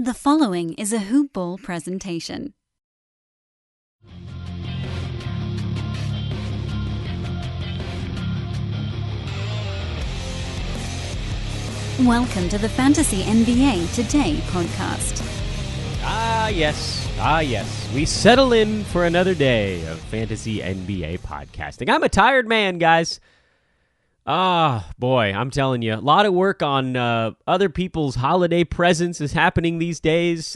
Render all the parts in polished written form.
The following is a Hoop Ball presentation. Welcome to the Fantasy NBA Today podcast. Yes. We settle in for another day of Fantasy NBA podcasting. I'm a tired man, guys. Boy, I'm telling you, a lot of work on other people's holiday presents is happening these days.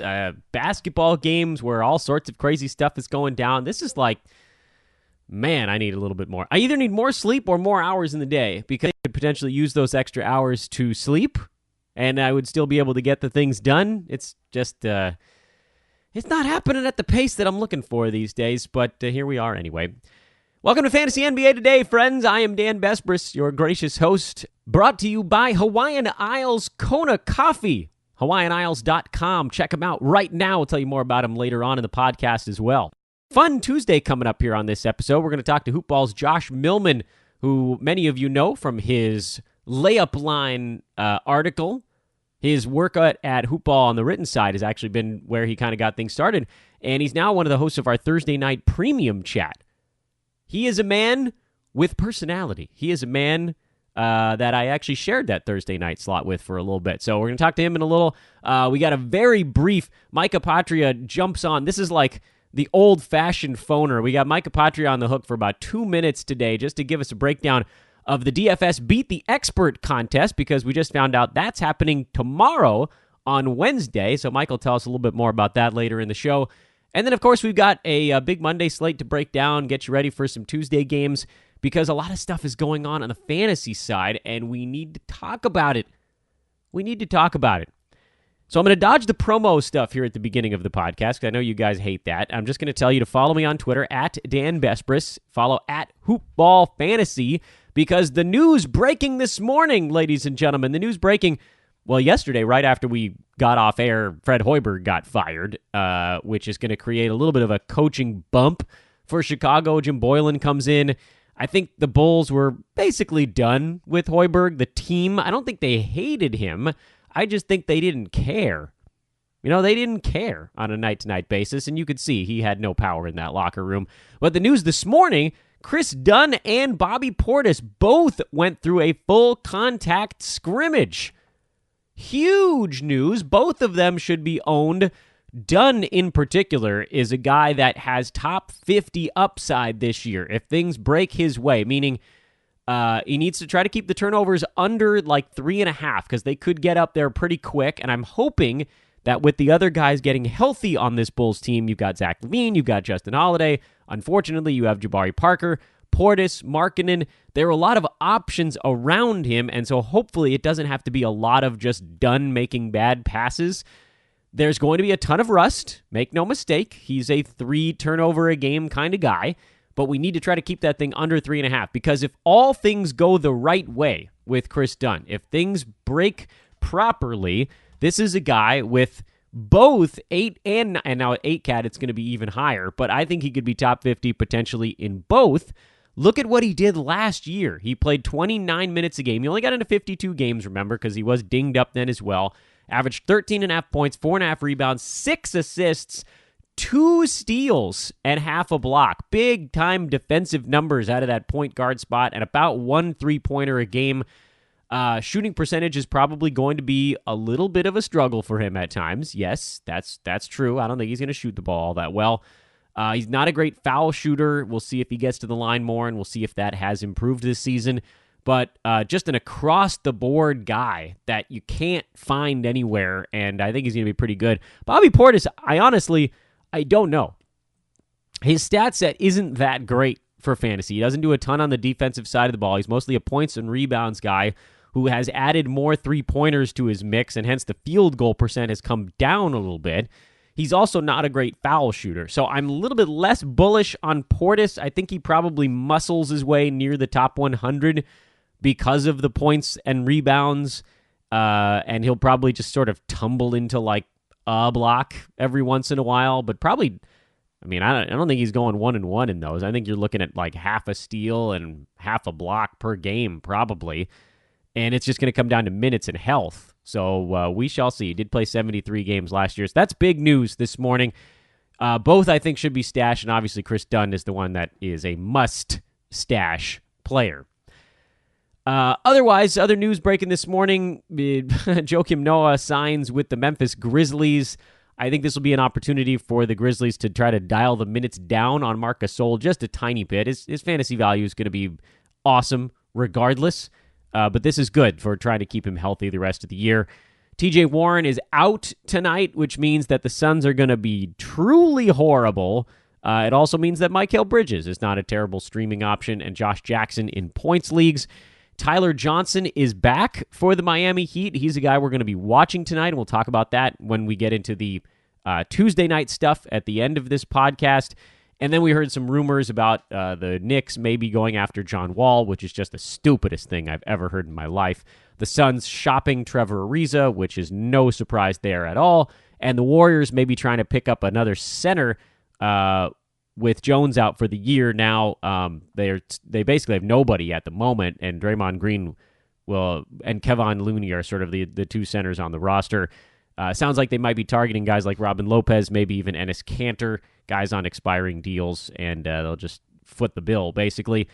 Basketball games where all sorts of crazy stuff is going down. This is like, man, I need a little bit more. I either need more sleep or more hours in the day because I could potentially use those extra hours to sleep and I would still be able to get the things done. It's just, it's not happening at the pace that I'm looking for these days, but here we are anyway. Welcome to Fantasy NBA Today, friends. I am Dan Besbris, your gracious host, brought to you by Hawaiian Isles Kona Coffee, hawaiianisles.com. Check them out right now. I'll tell you more about them later on in the podcast as well. Fun Tuesday coming up here on this episode. We're going to talk to Hoop Ball's Josh Millman, who many of you know from his layup line article. His work at Hoop Ball on the written side has actually been where he kind of got things started, and he's now one of the hosts of our Thursday night premium chat. He is a man with personality. He is a man that I actually shared that Thursday night slot with for a little bit. So we're going to talk to him in a little. We got a very brief. Mike Apotria jumps on. This is like the old-fashioned phoner. We got Mike Apotria on the hook for about 2 minutes today just to give us a breakdown of the DFS Beat the Expert contest because we just found out that's happening tomorrow on Wednesday. So Mike will tell us a little bit more about that later in the show. And then, of course, we've got a big Monday slate to break down, get you ready for some Tuesday games, because a lot of stuff is going on the fantasy side, and we need to talk about it. So I'm going to dodge the promo stuff here at the beginning of the podcast, because I know you guys hate that. I'm just going to tell you to follow me on Twitter, at Dan Besbris, follow at Hoopball Fantasy, because the news breaking this morning, ladies and gentlemen, the news breaking... Well, yesterday, right after we got off air, Fred Hoiberg got fired, which is going to create a little bit of a coaching bump for Chicago. Jim Boylan comes in. I think the Bulls were basically done with Hoiberg. The team, I don't think they hated him. I just think they didn't care. They didn't care on a night-to-night basis, and you could see he had no power in that locker room. But the news this morning, Chris Dunn and Bobby Portis both went through a full contact scrimmage. Huge news. Both of them should be owned. Dunn, in particular, is a guy that has top 50 upside this year if things break his way, meaning he needs to try to keep the turnovers under like 3.5 because they could get up there pretty quick, and I'm hoping that with the other guys getting healthy on this Bulls team, you've got Zach LaVine, you've got Justin Holiday, unfortunately, you have Jabari Parker, Portis, Markkanen. There are a lot of options around him, and so hopefully it doesn't have to be a lot of just Dunn making bad passes. There's going to be a ton of rust. Make no mistake. He's a 3 turnover a game kind of guy, but we need to try to keep that thing under 3.5 because if all things go the right way with Chris Dunn, if things break properly, this is a guy with both 8 and now at 8 cat, it's going to be even higher, but I think he could be top 50 potentially in both. Look at what he did last year. He played 29 minutes a game. He only got into 52 games, remember, because he was dinged up then as well. Averaged 13.5 points, 4.5 rebounds, 6 assists, 2 steals, and half a block. Big-time defensive numbers out of that point guard spot, and about 1 3-pointer a game. Shooting percentage is probably going to be a little bit of a struggle for him at times. Yes, that's true. I don't think he's going to shoot the ball all that well. He's not a great foul shooter. We'll see if he gets to the line more, and we'll see if that has improved this season. But just an across-the-board guy that you can't find anywhere, and I think he's going to be pretty good. Bobby Portis, I don't know. His stat set isn't that great for fantasy. He doesn't do a ton on the defensive side of the ball. He's mostly a points and rebounds guy who has added more three-pointers to his mix, and hence the field goal percent has come down a little bit. He's also not a great foul shooter. So I'm a little bit less bullish on Portis. I think he probably muscles his way near the top 100 because of the points and rebounds, and he'll probably just sort of tumble into like a block every once in a while, but probably, I don't think he's going 1-1 in those. I think you're looking at like half a steal and half a block per game probably. and it's just going to come down to minutes and health. So we shall see. He did play 73 games last year, so that's big news this morning. Both, I think, should be stashed, and obviously Chris Dunn is the one that is a must-stash player. Otherwise, other news breaking this morning, Joakim Noah signs with the Memphis Grizzlies. I think this will be an opportunity for the Grizzlies to try to dial the minutes down on Marc Gasol just a tiny bit. His fantasy value is going to be awesome regardless, but this is good for trying to keep him healthy the rest of the year. TJ Warren is out tonight, which means that the Suns are going to be truly horrible. It also means that Mikal Bridges is not a terrible streaming option, and Josh Jackson in points leagues. Tyler Johnson is back for the Miami Heat. He's a guy we're going to be watching tonight, and we'll talk about that when we get into the Tuesday night stuff at the end of this podcast. And then we heard some rumors about the Knicks maybe going after John Wall, which is just the stupidest thing I've ever heard in my life. The Suns shopping Trevor Ariza, which is no surprise there at all. And the Warriors maybe trying to pick up another center with Jones out for the year now. They basically have nobody at the moment, and Draymond Green and Kevon Looney are sort of the two centers on the roster. Sounds like they might be targeting guys like Robin Lopez, maybe even Enes Kanter, guys on expiring deals, and they'll just foot the bill, basically.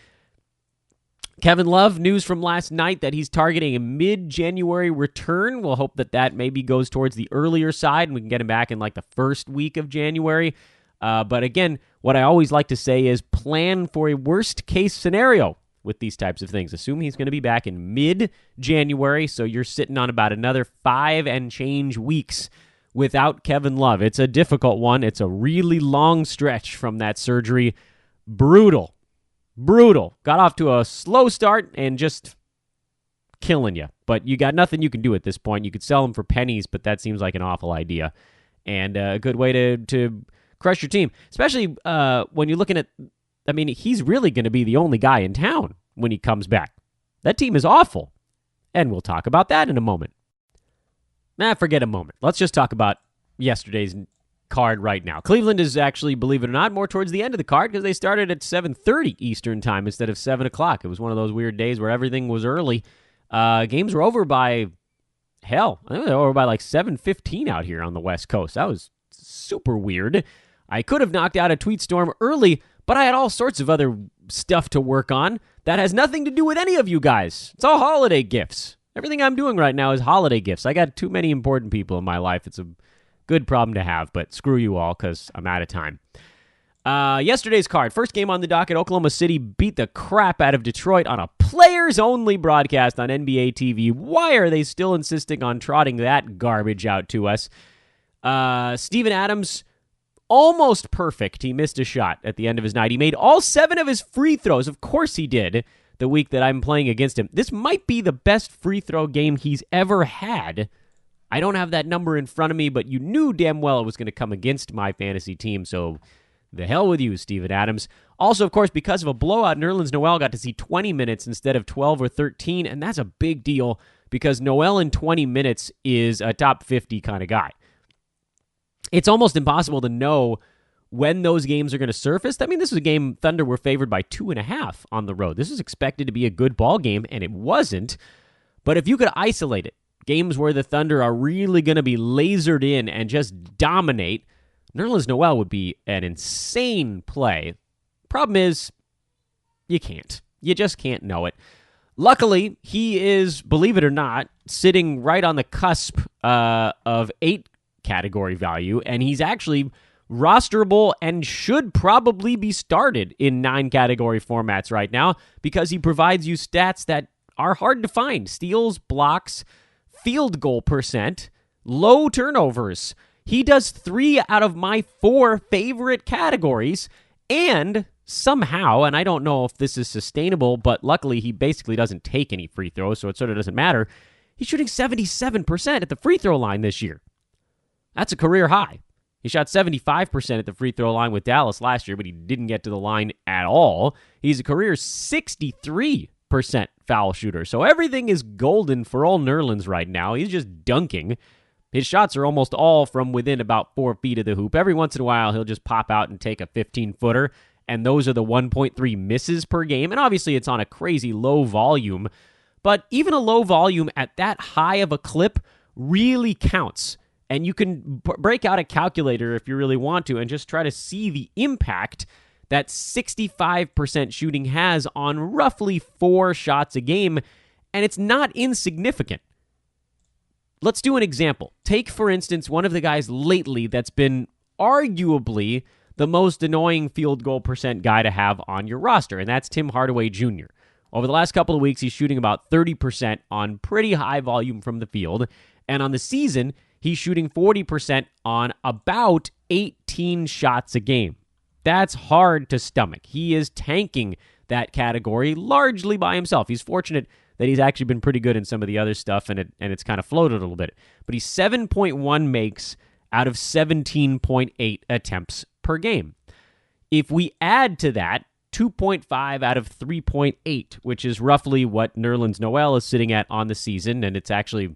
Kevin Love, news from last night that he's targeting a mid-January return. We'll hope that maybe goes towards the earlier side, and we can get him back in like the first week of January. But again, what I always like to say is plan for a worst-case scenario with these types of things. Assume he's going to be back in mid-January, so you're sitting on about another 5 and change weeks without Kevin Love. It's a difficult one. It's a really long stretch from that surgery. Brutal. Got off to a slow start and just killing you. But you got nothing you can do at this point. You could sell him for pennies, but that seems like an awful idea. And a good way to crush your team, especially when you're looking at, I mean, he's really going to be the only guy in town when he comes back. That team is awful. And we'll talk about that in a moment. Forget a moment. Let's just talk about yesterday's card right now. Cleveland is actually, believe it or not, more towards the end of the card because they started at 7:30 Eastern time instead of 7 o'clock. It was one of those weird days where everything was early. Games were over by, I think they were over by like 7:15 out here on the West Coast. That was super weird. I could have knocked out a tweet storm early, but I had all sorts of other stuff to work on that has nothing to do with any of you guys. It's all holiday gifts. Everything I'm doing right now is holiday gifts. I got too many important people in my life. It's a good problem to have, but screw you all because I'm out of time. Yesterday's card. First game on the docket, Oklahoma City beat the crap out of Detroit on a players-only broadcast on NBA TV. Why are they still insisting on trotting that garbage out to us? Steven Adams, almost perfect. He missed a shot at the end of his night. He made all 7 of his free throws. Of course he did, the week that I'm playing against him. This might be the best free throw game he's ever had. I don't have that number in front of me, but you knew damn well it was going to come against my fantasy team, so the hell with you, Steven Adams. Also, of course, because of a blowout, Nerlens Noel got to see 20 minutes instead of 12 or 13, and that's a big deal because Noel in 20 minutes is a top 50 kind of guy. It's almost impossible to know when those games are going to surface. I mean, this was a game Thunder were favored by 2.5 on the road. This was expected to be a good ball game, and it wasn't. But if you could isolate it, games where the Thunder are really going to be lasered in and just dominate, Nerlens Noel would be an insane play. Problem is, you can't. You just can't know it. Luckily, he is, believe it or not, sitting right on the cusp of 8 category value, and he's actually rosterable and should probably be started in 9 category formats right now because he provides you stats that are hard to find. Steals, blocks, field goal percent, low turnovers. He does 3 out of my 4 favorite categories, and somehow, and I don't know if this is sustainable, but luckily he basically doesn't take any free throws, so it sort of doesn't matter. He's shooting 77% at the free throw line this year. That's a career high. He shot 75% at the free throw line with Dallas last year, but he didn't get to the line at all. He's a career 63% foul shooter. So everything is golden for old Nerlens right now. He's just dunking. His shots are almost all from within about 4 feet of the hoop. Every once in a while, he'll just pop out and take a 15-footer, and those are the 1.3 misses per game. And obviously, it's on a crazy low volume, but even a low volume at that high of a clip really counts. And you can break out a calculator if you really want to and just try to see the impact that 65% shooting has on roughly 4 shots a game, and it's not insignificant. Let's do an example. Take, for instance, one of the guys lately that's been arguably the most annoying field goal percent guy to have on your roster, and that's Tim Hardaway Jr. Over the last couple of weeks, he's shooting about 30% on pretty high volume from the field, and on the season, he's shooting 40% on about 18 shots a game. That's hard to stomach. He is tanking that category largely by himself. He's fortunate that he's actually been pretty good in some of the other stuff, and it's kind of floated a little bit. But he's 7.1 makes out of 17.8 attempts per game. If we add to that 2.5 out of 3.8, which is roughly what Nerlens Noel is sitting at on the season, and it's actually,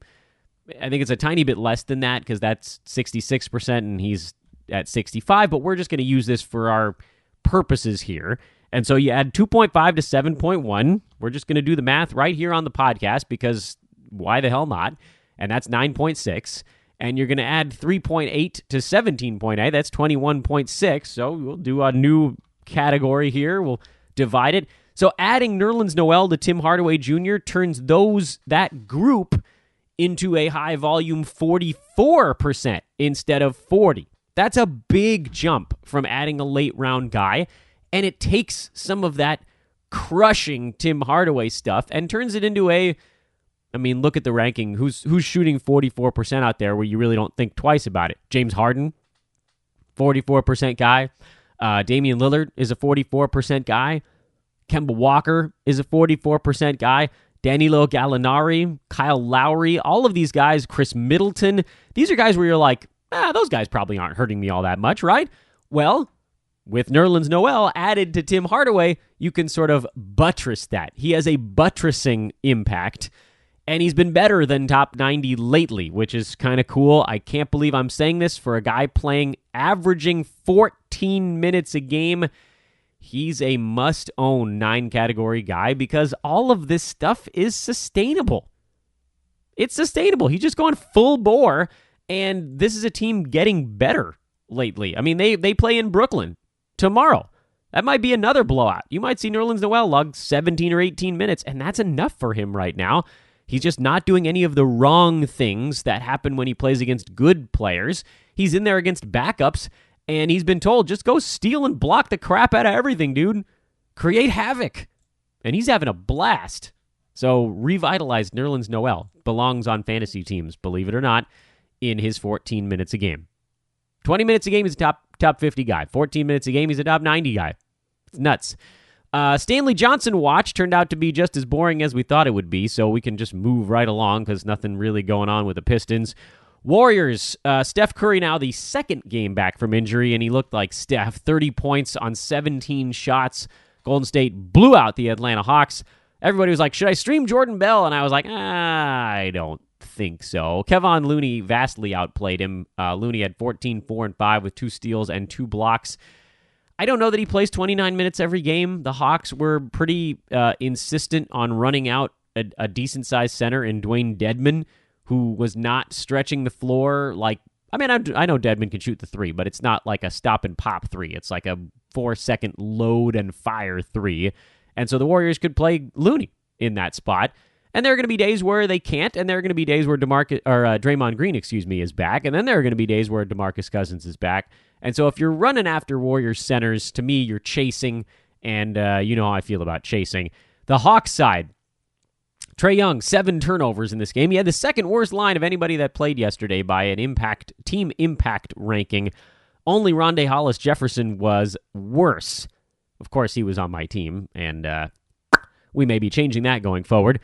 I think it's a tiny bit less than that because that's 66% and he's at 65, but we're just going to use this for our purposes here. And so you add 2.5 to 7.1. We're just going to do the math right here on the podcast because why the hell not? And that's 9.6. And you're going to add 3.8 to 17.8. That's 21.6. So we'll do a new category here. We'll divide it. So adding Nerlens Noel to Tim Hardaway Jr. turns that group into a high volume 44% instead of 40. That's a big jump from adding a late round guy, and it takes some of that crushing Tim Hardaway stuff and turns it into look at the ranking. Who's shooting 44% out there where you really don't think twice about it? James Harden, 44% guy. Damian Lillard is a 44% guy. Kemba Walker is a 44% guy. Danilo Gallinari, Kyle Lowry, all of these guys, Chris Middleton, these are guys where you're like, those guys probably aren't hurting me all that much, right? Well, with Nerlens Noel added to Tim Hardaway, you can sort of buttress that. He has a buttressing impact, and he's been better than top 90 lately, which is kind of cool. I can't believe I'm saying this for a guy averaging 14 minutes a game. He's a must-own 9-category guy because all of this stuff is sustainable. It's sustainable. He's just going full bore, and this is a team getting better lately. I mean, they play in Brooklyn tomorrow. That might be another blowout. You might see Nerlens Noel log 17 or 18 minutes, and that's enough for him right now. He's just not doing any of the wrong things that happen when he plays against good players. He's in there against backups, and he's been told, just go steal and block the crap out of everything, dude. Create havoc. And he's having a blast. So revitalized Nerlens Noel belongs on fantasy teams, believe it or not, in his 14 minutes a game. 20 minutes a game, he's a top 50 guy. 14 minutes a game, he's a top 90 guy. It's nuts. Stanley Johnson watch turned out to be just as boring as we thought it would be, so we can just move right along because nothing really going on with the Pistons. Warriors, Steph Curry now the second game back from injury, and he looked like Steph. 30 points on 17 shots. Golden State blew out the Atlanta Hawks. Everybody was like, should I stream Jordan Bell? And I was like, I don't think so. Kevon Looney vastly outplayed him. Looney had 14, 4, and 5 with 2 steals and 2 blocks. I don't know that he plays 29 minutes every game. The Hawks were pretty insistent on running out a decent-sized center in Dwayne Dedmon, who was not stretching the floor like... I know Dedmon can shoot the 3, but it's not like a stop-and-pop 3. It's like a 4-second load-and-fire 3. And so the Warriors could play Looney in that spot. And there are going to be days where they can't, and there are going to be days where Draymond Green, is back, and then there are going to be days where DeMarcus Cousins is back. And so if you're running after Warriors centers, to me, you're chasing, and you know how I feel about chasing. The Hawks side, Trae Young, 7 turnovers in this game. He had the second worst line of anybody that played yesterday by an team impact ranking. Only Rondé Hollis Jefferson was worse. Of course, he was on my team, and we may be changing that going forward.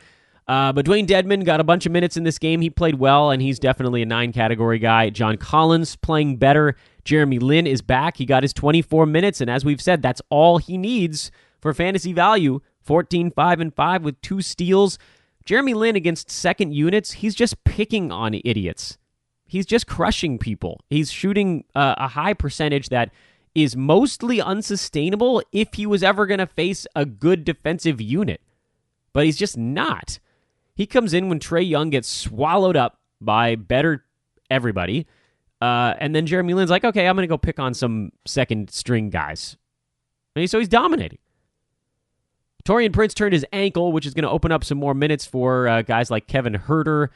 But Dwayne Dedmon got a bunch of minutes in this game. He played well, and he's definitely a 9-category guy. John Collins playing better. Jeremy Lin is back. He got his 24 minutes, and as we've said, that's all he needs for fantasy value. 14, 5, and 5 with 2 steals. Jeremy Lin against second units, he's just picking on idiots. He's just crushing people. He's shooting a high percentage that is mostly unsustainable if he was ever going to face a good defensive unit. But he's just not. He comes in when Trae Young gets swallowed up by better everybody. And then Jeremy Lin's like, okay, I'm going to go pick on some second string guys. And so he's dominating. Taurean Prince turned his ankle, which is going to open up some more minutes for guys like Kevin Huerter,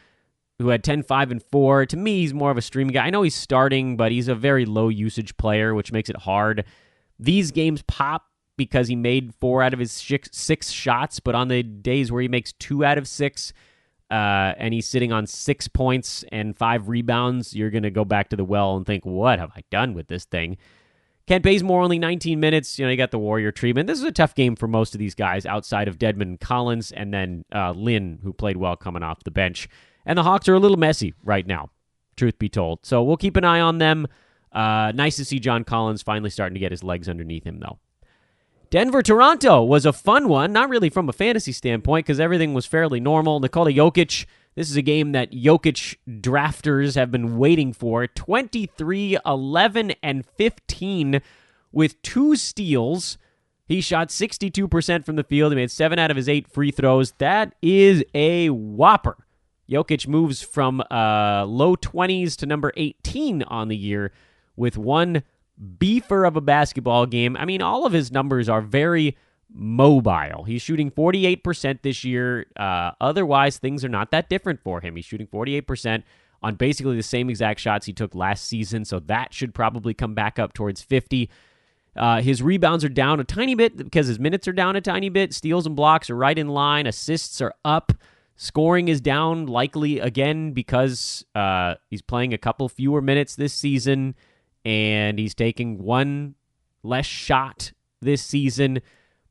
who had 10, 5, and 4. To me, he's more of a streaming guy. I know he's starting, but he's a very low-usage player, which makes it hard. These games pop because he made 4 out of his 6 shots, but on the days where he makes 2 out of 6, and he's sitting on 6 points and 5 rebounds, you're going to go back to the well and think, what have I done with this thing? Kent Bazemore, only 19 minutes. You got the Warrior treatment. This is a tough game for most of these guys outside of Dedmon and Collins, and then Lin, who played well coming off the bench. And the Hawks are a little messy right now, truth be told. So we'll keep an eye on them. Nice to see John Collins finally starting to get his legs underneath him, though. Denver-Toronto was a fun one, not really from a fantasy standpoint because everything was fairly normal. Nikola Jokic, this is a game that Jokic drafters have been waiting for. 23, 11, and 15 with 2 steals. He shot 62% from the field. He made 7 out of his 8 free throws. That is a whopper. Jokic moves from low 20s to number 18 on the year with one beefer of a basketball game. I mean, all of his numbers are very mobile. He's shooting 48% this year. Otherwise, things are not that different for him. He's shooting 48% on basically the same exact shots he took last season, so that should probably come back up towards 50. His rebounds are down a tiny bit because his minutes are down a tiny bit. Steals and blocks are right in line. Assists are up. Scoring is down, likely again because he's playing a couple fewer minutes this season, and he's taking 1 less shot this season.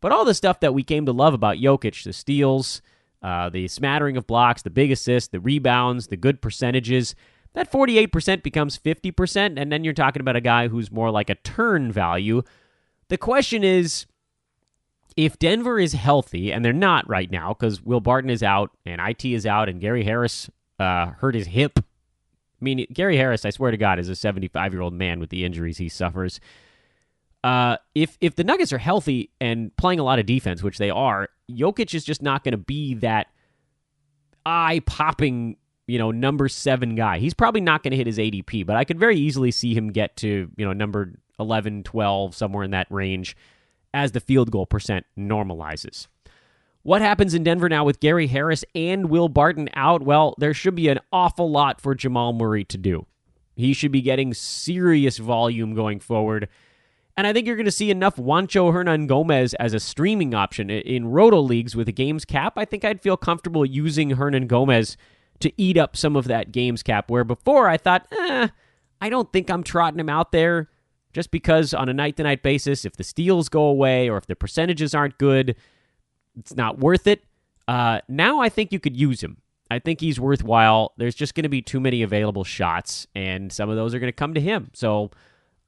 But all the stuff that we came to love about Jokic, the steals, the smattering of blocks, the big assists, the rebounds, the good percentages, that 48% becomes 50%, and then you're talking about a guy who's more like a turn value. The question is, if Denver is healthy, and they're not right now because Will Barton is out and IT is out and Gary Harris hurt his hip. I mean, Gary Harris, I swear to God, is a 75-year-old man with the injuries he suffers. If the Nuggets are healthy and playing a lot of defense, which they are, Jokic is just not going to be that eye-popping, number 7 guy. He's probably not going to hit his ADP, but I could very easily see him get to, number 11, 12, somewhere in that range as the field goal percent normalizes. What happens in Denver now with Gary Harris and Will Barton out? Well, there should be an awful lot for Jamal Murray to do. He should be getting serious volume going forward. And I think you're going to see enough Juancho Hernan-Gomez as a streaming option. In roto leagues with a games cap, I think I'd feel comfortable using Hernan-Gomez to eat up some of that games cap, where before I thought, I don't think I'm trotting him out there just because on a night-to-night basis, if the steals go away or if the percentages aren't good, it's not worth it. Now I think you could use him. I think he's worthwhile. There's just going to be too many available shots, and some of those are going to come to him. So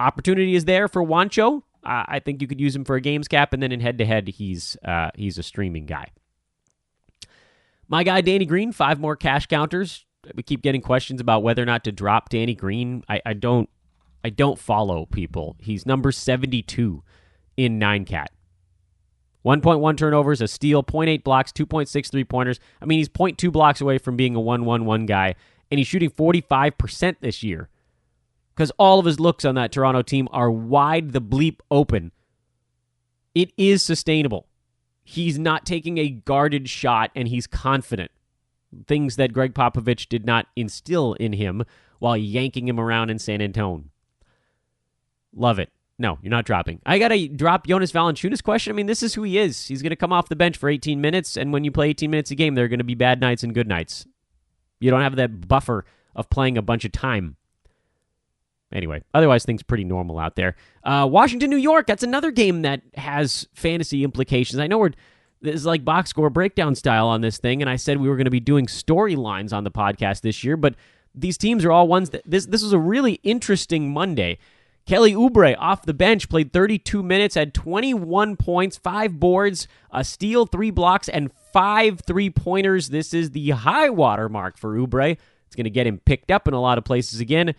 opportunity is there for Juancho. I think you could use him for a games cap, and then in head-to-head, he's a streaming guy. My guy, Danny Green, 5 more cash counters. We keep getting questions about whether or not to drop Danny Green. I don't follow people. He's number 72 in 9-cat. 1.1 turnovers, a steal, 0.8 blocks, 2.6 three-pointers. I mean, he's 0.2 blocks away from being a 1-1-1 guy, and he's shooting 45% this year because all of his looks on that Toronto team are wide the bleep open. It is sustainable. He's not taking a guarded shot, and he's confident. Things that Greg Popovich did not instill in him while yanking him around in San Antonio. Love it. No, you're not dropping. I got to drop Jonas Valanciunas' question. I mean, this is who he is. He's going to come off the bench for 18 minutes, and when you play 18 minutes a game, there are going to be bad nights and good nights. You don't have that buffer of playing a bunch of time. Anyway, otherwise, things pretty normal out there. Washington, New York, that's another game that has fantasy implications. I know this is like box score breakdown style on this thing, and I said we were going to be doing storylines on the podcast this year, but these teams are all ones that this was a really interesting Monday. Kelly Oubre off the bench, played 32 minutes, had 21 points, 5 boards, a steal, 3 blocks, and 5 three-pointers. This is the high water mark for Oubre. It's going to get him picked up in a lot of places again.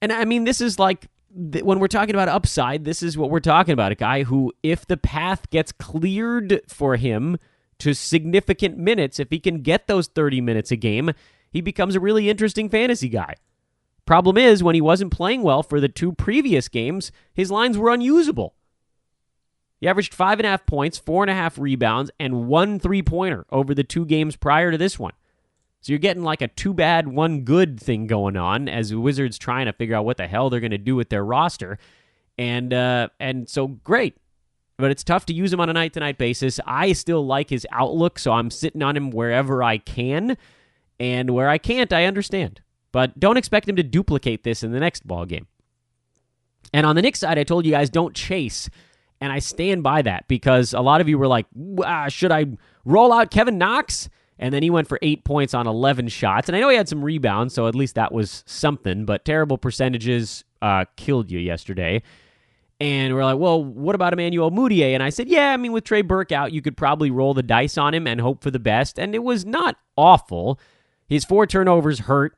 And I mean, this is like, when we're talking about upside, this is what we're talking about. A guy who, if the path gets cleared for him to significant minutes. If he can get those 30 minutes a game, he becomes a really interesting fantasy guy. Problem is, when he wasn't playing well for the 2 previous games, his lines were unusable. He averaged 5.5 points, 4.5 rebounds, and 1 3-pointer over the 2 games prior to this one. So you're getting like a 2 bad, 1 good thing going on as the Wizards trying to figure out what the hell they're going to do with their roster. And so great. But it's tough to use him on a night-to-night basis. I still like his outlook, so I'm sitting on him wherever I can. And where I can't, I understand. But don't expect him to duplicate this in the next ball game. And on the Knicks side, I told you guys don't chase. And I stand by that because a lot of you were like, should I roll out Kevin Knox? And then he went for 8 points on 11 shots. And I know he had some rebounds, so at least that was something. But terrible percentages killed you yesterday. And we're like, well, what about Emmanuel Mudiay? And I said, yeah, I mean, with Trey Burke out, you could probably roll the dice on him and hope for the best. And it was not awful. His 4 turnovers hurt,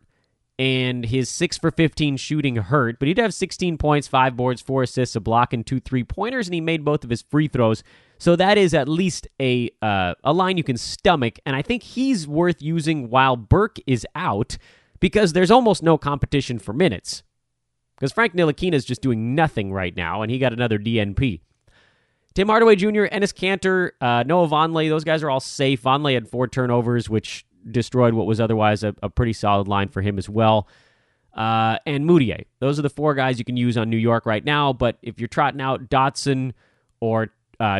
and his 6 for 15 shooting hurt. But he'd have 16 points, 5 boards, 4 assists, a block, and 2 3-pointers, and he made both of his free throws. So that is at least a line you can stomach. And I think he's worth using while Burke is out because there's almost no competition for minutes. Because Frank Ntilikina is just doing nothing right now, and he got another DNP. Tim Hardaway Jr., Enes Kanter, Noah Vonleh, those guys are all safe. Vonleh had 4 turnovers, which destroyed what was otherwise a pretty solid line for him as well. And Mudiay. Those are the 4 guys you can use on New York right now, but if you're trotting out Dotson or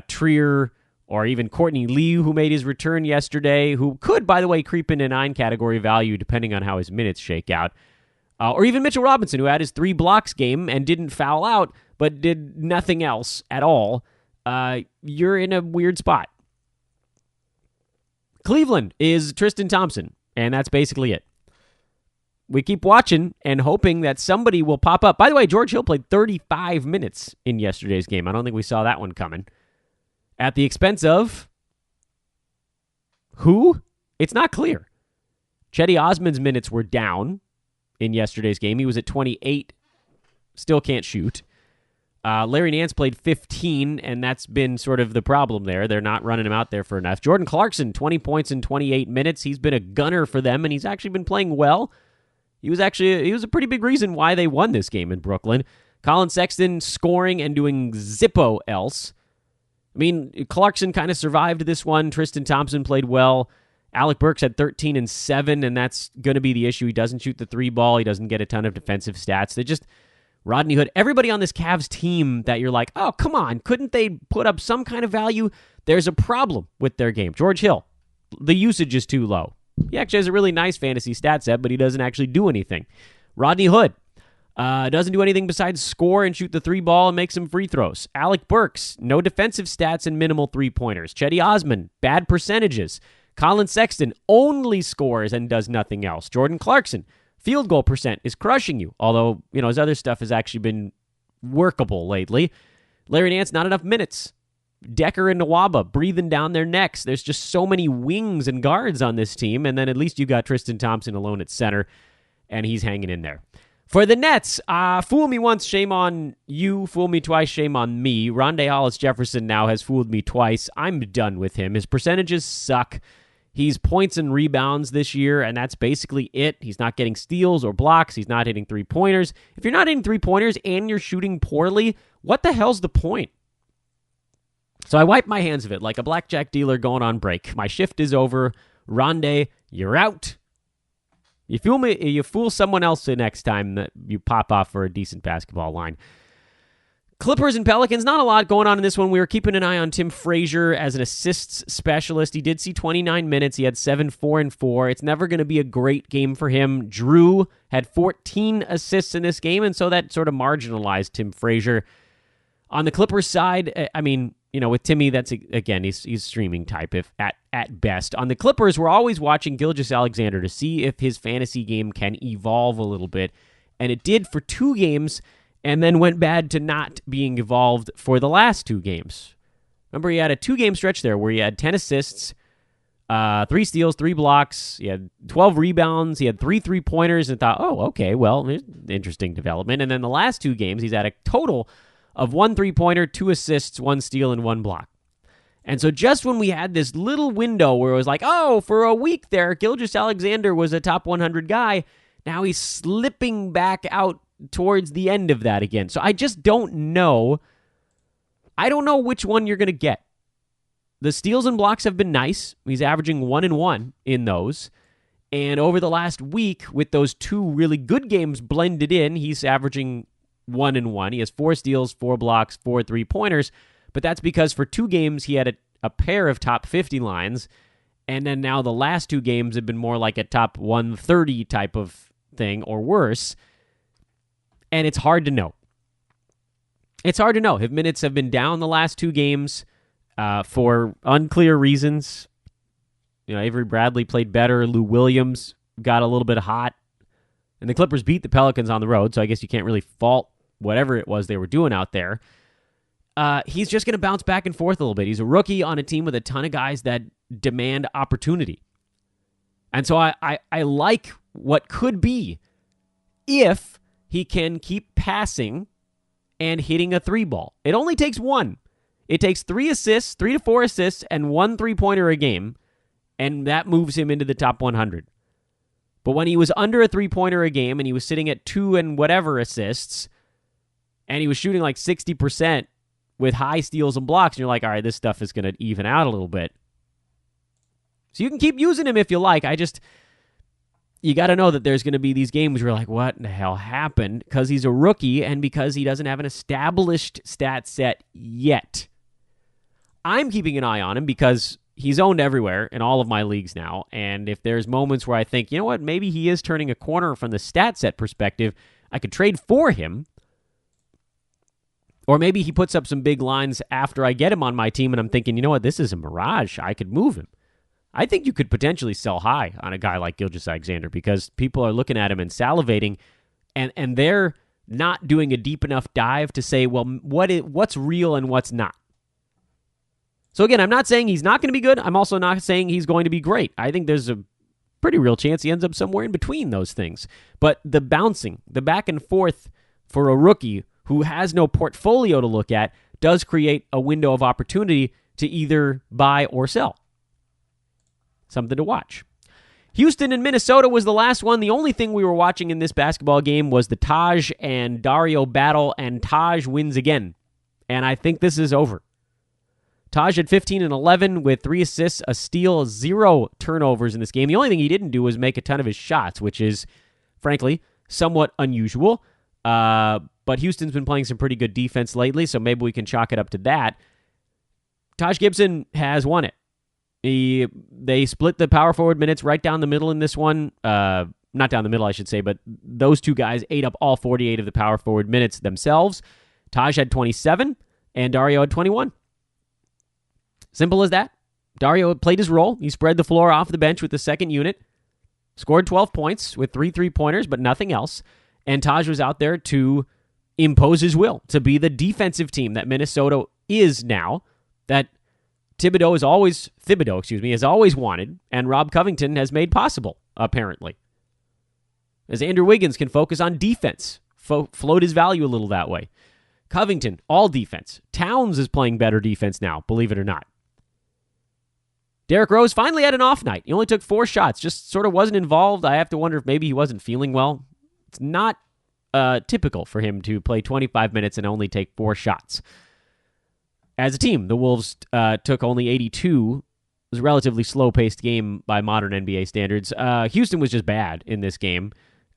Trier or even Courtney Lee, who made his return yesterday, who could, by the way, creep into 9 category value depending on how his minutes shake out, or even Mitchell Robinson, who had his 3 blocks game and didn't foul out, but did nothing else at all, you're in a weird spot. Cleveland is Tristan Thompson, and that's basically it. We keep watching and hoping that somebody will pop up. By the way, George Hill played 35 minutes in yesterday's game. I don't think we saw that one coming. At the expense of who? It's not clear. Chetty Osman's minutes were down in yesterday's game. He was at 28. Still can't shoot. Larry Nance played 15, and that's been sort of the problem there. They're not running him out there for enough. Jordan Clarkson, 20 points in 28 minutes. He's been a gunner for them, and he's actually been playing well. He was a pretty big reason why they won this game in Brooklyn. Colin Sexton scoring and doing zippo else. I mean, Clarkson kind of survived this one. Tristan Thompson played well. Alec Burks had 13 and 7, and that's going to be the issue. He doesn't shoot the 3 ball. He doesn't get a ton of defensive stats. They just... Rodney Hood, everybody on this Cavs team that you're like, oh, come on, couldn't they put up some kind of value? There's a problem with their game. George Hill, the usage is too low. He actually has a really nice fantasy stat set, but he doesn't actually do anything. Rodney Hood doesn't do anything besides score and shoot the 3 ball and make some free throws. Alec Burks, no defensive stats and minimal 3-pointers. Chetty Osman, bad percentages. Colin Sexton only scores and does nothing else. Jordan Clarkson, field goal percent is crushing you, although, his other stuff has actually been workable lately. Larry Nance, not enough minutes. Decker and Nwaba breathing down their necks. There's just so many wings and guards on this team, and then at least you got Tristan Thompson alone at center, and he's hanging in there. For the Nets, fool me once, shame on you. Fool me twice, shame on me. Rondé Hollis-Jefferson now has fooled me twice. I'm done with him. His percentages suck. He's points and rebounds this year, and that's basically it. He's not getting steals or blocks. He's not hitting 3-pointers. If you're not hitting 3-pointers and you're shooting poorly, what the hell's the point? So I wipe my hands of it like a blackjack dealer going on break. My shift is over. Rondé, you're out. You fool someone else the next time that you pop off for a decent basketball line. Clippers and Pelicans, not a lot going on in this one. We were keeping an eye on Tim Frazier as an assists specialist. He did see 29 minutes. He had 7, 4, and 4. It's never going to be a great game for him. Drew had 14 assists in this game, and so that sort of marginalized Tim Frazier. On the Clippers side, I mean, with Timmy, that's, again, he's streaming type if at best. On the Clippers, we're always watching Gilgeous-Alexander to see if his fantasy game can evolve a little bit, and it did for 2 games, and then went bad to not being evolved for the last 2 games. Remember, he had a 2-game stretch there where he had 10 assists, 3 steals, 3 blocks, he had 12 rebounds, he had 3 3-pointers, and thought, oh, okay, well, interesting development. And then the last 2 games, he's had a total of 1 3-pointer, 2 assists, 1 steal, and 1 block. And so just when we had this little window where it was like, oh, for a week there, Gilgeous-Alexander was a top 100 guy, now he's slipping back out towards the end of that again. So I just don't know. I don't know which one you're going to get. The steals and blocks have been nice. He's averaging 1-1 in those. And over the last week, with those two really good games blended in, he's averaging 1-1. He has 4 steals, 4 blocks, 4 3-pointers. But that's because for 2 games, he had a pair of top 50 lines. And then now the last 2 games have been more like a top 130 type of thing or worse. And it's hard to know. It's hard to know. His minutes have been down the last 2 games for unclear reasons. You know, Avery Bradley played better. Lou Williams got a little bit hot. And the Clippers beat the Pelicans on the road, so I guess you can't really fault whatever it was they were doing out there. He's just going to bounce back and forth a little bit. He's a rookie on a team with a ton of guys that demand opportunity. And so I like what could be if he can keep passing and hitting a 3 ball. It only takes 1. It takes 3 assists, 3 to 4 assists, and 1 3-pointer a game, and that moves him into the top 100. But when he was under a 3-pointer a game and he was sitting at 2 and whatever assists, and he was shooting like 60% with high steals and blocks, and you're like, all right, this stuff is going to even out a little bit. So you can keep using him if you like. You got to know that there's going to be these games where you're like, what in the hell happened? Because he's a rookie and because he doesn't have an established stat set yet. I'm keeping an eye on him because he's owned everywhere in all of my leagues now. And if there's moments where I think, you know what, maybe he is turning a corner from the stat set perspective, I could trade for him. Or maybe he puts up some big lines after I get him on my team and I'm thinking, you know what, this is a mirage. I could move him. I think you could potentially sell high on a guy like Gilgeous-Alexander because people are looking at him and salivating, and they're not doing a deep enough dive to say, well, what's real and what's not. So again, I'm not saying he's not going to be good. I'm also not saying he's going to be great. I think there's a pretty real chance he ends up somewhere in between those things. But the bouncing, the back and forth for a rookie who has no portfolio to look at does create a window of opportunity to either buy or sell. Something to watch. Houston and Minnesota was the last one. The only thing we were watching in this basketball game was the Taj and Dario battle, and Taj wins again. And I think this is over. Taj had 15 and 11 with 3 assists, a steal, 0 turnovers in this game. The only thing he didn't do was make a ton of his shots, which is, frankly, somewhat unusual. But Houston's been playing some pretty good defense lately, so maybe we can chalk it up to that. Taj Gibson has won it. They split the power forward minutes right down the middle in this one. Not down the middle, I should say, but those two guys ate up all 48 of the power forward minutes themselves. Taj had 27, and Dario had 21. Simple as that. Dario played his role. He spread the floor off the bench with the second unit, scored 12 points with 3 3-pointers, but nothing else. And Taj was out there to impose his will, to be the defensive team that Minnesota is now, that Thibodeau has always wanted, and Rob Covington has made possible, apparently. As Andrew Wiggins can focus on defense, float his value a little that way. Covington, all defense. Towns is playing better defense now, believe it or not. Derrick Rose finally had an off night. He only took 4 shots, just sort of wasn't involved. I have to wonder if maybe he wasn't feeling well. It's not typical for him to play 25 minutes and only take 4 shots. As a team, the Wolves took only 82. It was a relatively slow-paced game by modern NBA standards. Houston was just bad in this game.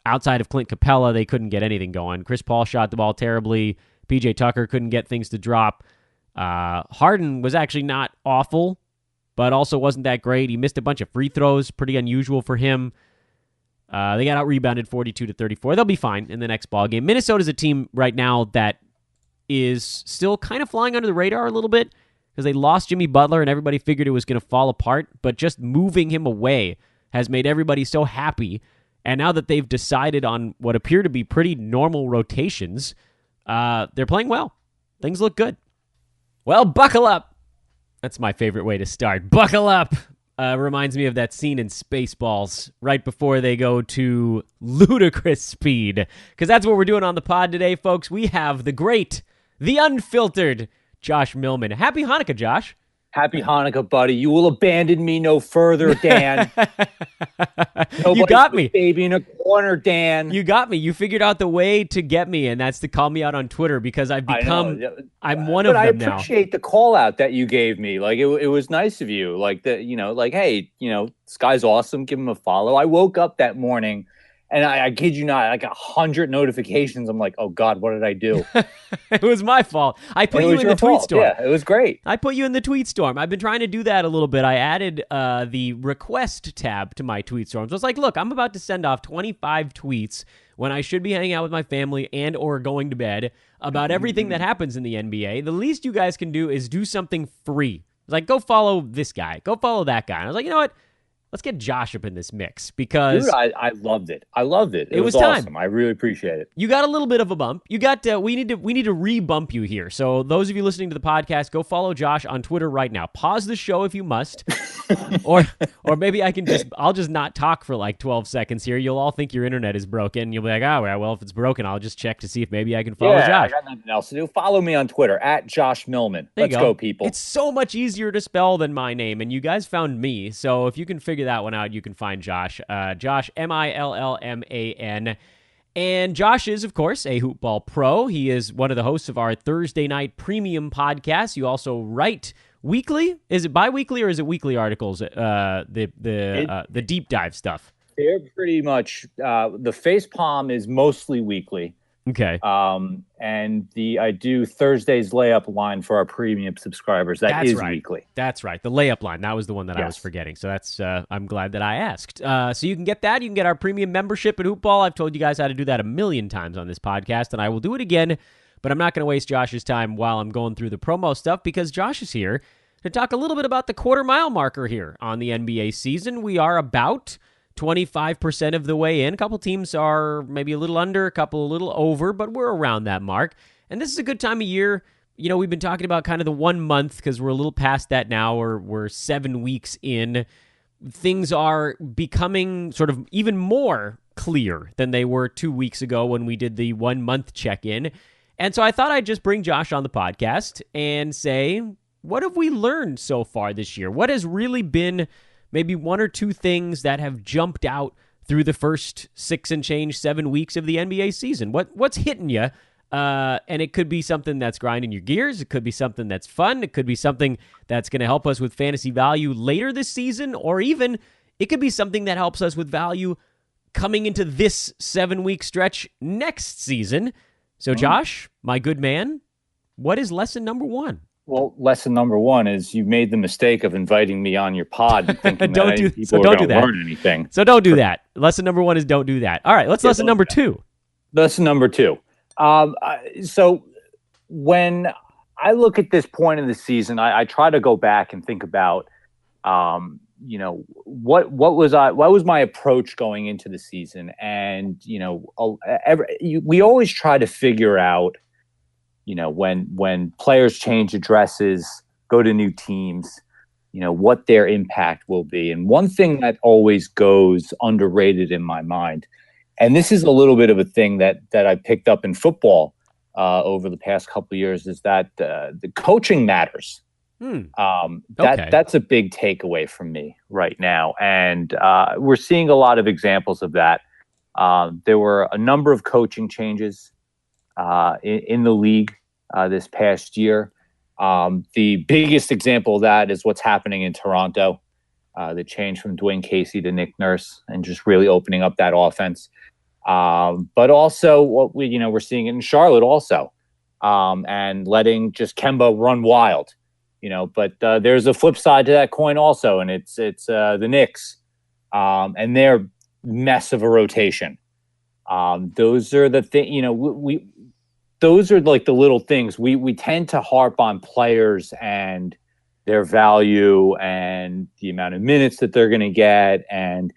Outside of Clint Capella, they couldn't get anything going. Chris Paul shot the ball terribly. PJ Tucker couldn't get things to drop. Harden was actually not awful, but also wasn't that great. He missed a bunch of free throws, pretty unusual for him. They got out-rebounded 42-34. They'll be fine in the next ball game. Minnesota's a team right now that is still kind of flying under the radar a little bit because they lost Jimmy Butler and everybody figured it was going to fall apart, but just moving him away has made everybody so happy. And now that they've decided on what appear to be pretty normal rotations, they're playing well. Things look good. Well, buckle up. That's my favorite way to start. Buckle up. Reminds me of that scene in Spaceballs right before they go to ludicrous speed. Because that's what we're doing on the pod today, folks. We have the great, the unfiltered Josh Millman. Happy Hanukkah, Josh. Happy Hanukkah, buddy. You will abandon me no further, Dan. You got me. Baby in a corner, Dan. You got me. You figured out the way to get me, and that's to call me out on Twitter because I'm one of them now. I appreciate the call out that you gave me. Like it was nice of you. Like hey, this guy's awesome. Give him a follow. I woke up that morning. And I kid you not, like 100 notifications. I'm like, oh God, what did I do? It was my fault. I put you in the tweet storm. Yeah, it was great. I put you in the tweet storm. I've been trying to do that a little bit. I added the request tab to my tweet storm. So it's like, look, I'm about to send off 25 tweets when I should be hanging out with my family and or going to bed about everything that happens in the NBA. The least you guys can do is do something free. Like, go follow this guy. Go follow that guy. And I was like, you know what? Let's get Josh up in this mix because dude, I loved it. I loved it. It was time. Awesome. I really appreciate it. You got a little bit of a bump. You got we need to re-bump you here. So those of you listening to the podcast, go follow Josh on Twitter right now. Pause the show if you must, or maybe I'll just not talk for like 12 seconds here. You'll all think your internet is broken. You'll be like, oh well, if it's broken, I'll just check to see if maybe I can follow Josh. I got nothing else to do. Follow me on Twitter at Josh Millman. Let's go, people. It's so much easier to spell than my name, and you guys found me. So if you can figure that one out, you can find Josh. Josh, Millman. And Josh is, of course, a Hoopball pro. He is one of the hosts of our Thursday night premium podcast. You also write weekly. Is it bi-weekly or is it weekly articles? The deep dive stuff. They're pretty much the face palm is mostly weekly. Okay. And I do Thursday's layup line for our premium subscribers. That's is right. Weekly. That's right. The layup line. That was the one that I was forgetting. So that's I'm glad that I asked. So you can get that. You can get our premium membership at Hoopball. I've told you guys how to do that a million times on this podcast, and I will do it again. But I'm not going to waste Josh's time while I'm going through the promo stuff because Josh is here to talk a little bit about the quarter-mile marker here on the NBA season. We are about 25% of the way in. A couple teams are maybe a little under, a couple a little over, but we're around that mark. And this is a good time of year. You know, we've been talking about kind of the 1 month because we're a little past that now. We're 7 weeks in. Things are becoming sort of even more clear than they were 2 weeks ago when we did the 1 month check-in. And so I thought I'd just bring Josh on the podcast and say, what have we learned so far this year? What has really been maybe one or two things that have jumped out through the first 6 and change 7 weeks of the NBA season? What's hitting you? And it could be something that's grinding your gears. It could be something that's fun. It could be something that's going to help us with fantasy value later this season, or even it could be something that helps us with value coming into this 7-week stretch next season. So, Josh, my good man, what is lesson number one? Well, lesson number one is you made the mistake of inviting me on your pod and thinking don't that people are going to learn anything. So don't do that. Lesson number one is don't do that. All right, lesson number two. Lesson number two. So when I look at this point in the season, I try to go back and think about, what was my approach going into the season, and we always try to figure out, when players change addresses, go to new teams, what their impact will be. And one thing that always goes underrated in my mind, and this is a little bit of a thing that I picked up in football over the past couple of years, is that the coaching matters. That's a big takeaway from me right now. And we're seeing a lot of examples of that. There were a number of coaching changes in the league this past year. The biggest example of that is what's happening in Toronto. The change from Dwayne Casey to Nick Nurse and just really opening up that offense. But also what we're seeing in Charlotte also, and letting just Kemba run wild, but there's a flip side to that coin also. And it's the Knicks, and their mess of a rotation. Those are the thing, those are like the little things we tend to harp on players and their value and the amount of minutes that they're going to get, and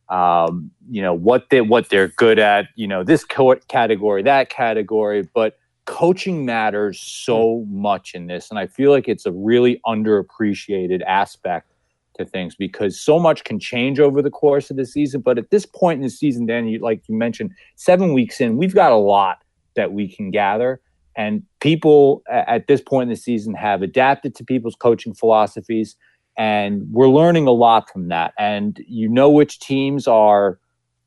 what they're good at, this category, that category, but coaching matters so much in this. And I feel like it's a really underappreciated aspect to things, because so much can change over the course of the season. But at this point in the season, Dan, like you mentioned, 7 weeks in, we've got a lot that we can gather. And people at this point in the season have adapted to people's coaching philosophies, and we're learning a lot from that. And which teams are,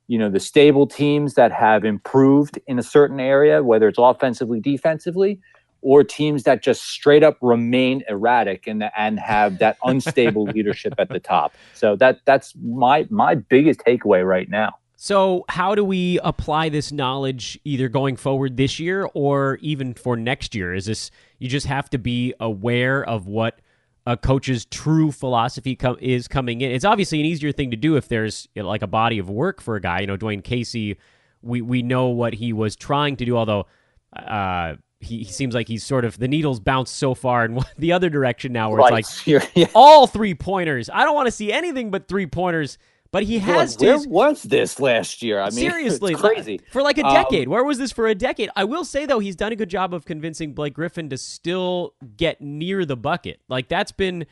the stable teams that have improved in a certain area, whether it's offensively, defensively, or teams that just straight up remain erratic and have that unstable leadership at the top. So that's my biggest takeaway right now. So how do we apply this knowledge either going forward this year or even for next year? Is this, you just have to be aware of what a coach's true philosophy is coming in? It's obviously an easier thing to do if there's like a body of work for a guy. Dwayne Casey, we know what he was trying to do, although he seems like he's sort of, the needles bounce so far in the other direction now where it's like all 3-pointers. I don't want to see anything but 3-pointers. But he has Where was this last year? I mean, seriously, it's crazy. For like a decade. Where was this for a decade? I will say, though, he's done a good job of convincing Blake Griffin to still get near the bucket. Like, that's been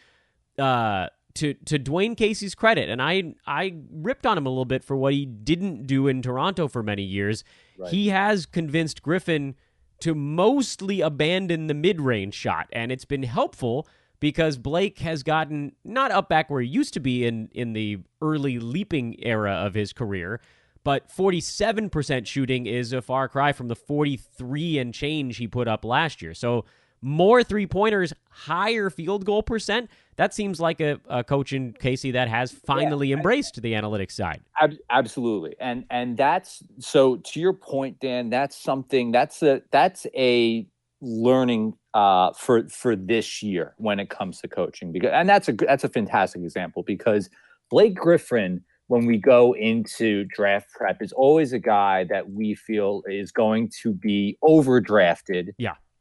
to Dwayne Casey's credit. And I ripped on him a little bit for what he didn't do in Toronto for many years. Right. He has convinced Griffin to mostly abandon the mid-range shot, and it's been helpful because Blake has gotten not up back where he used to be in the early leaping era of his career, but 47% shooting is a far cry from the 43 and change he put up last year. So more 3-pointers, higher field goal percent. That seems like a coach in Casey that has finally embraced the analytics side. Absolutely. And that's, so to your point, Dan, that's a learning for this year when it comes to coaching, and that's a fantastic example, because Blake Griffin, when we go into draft prep, is always a guy that we feel is going to be overdrafted,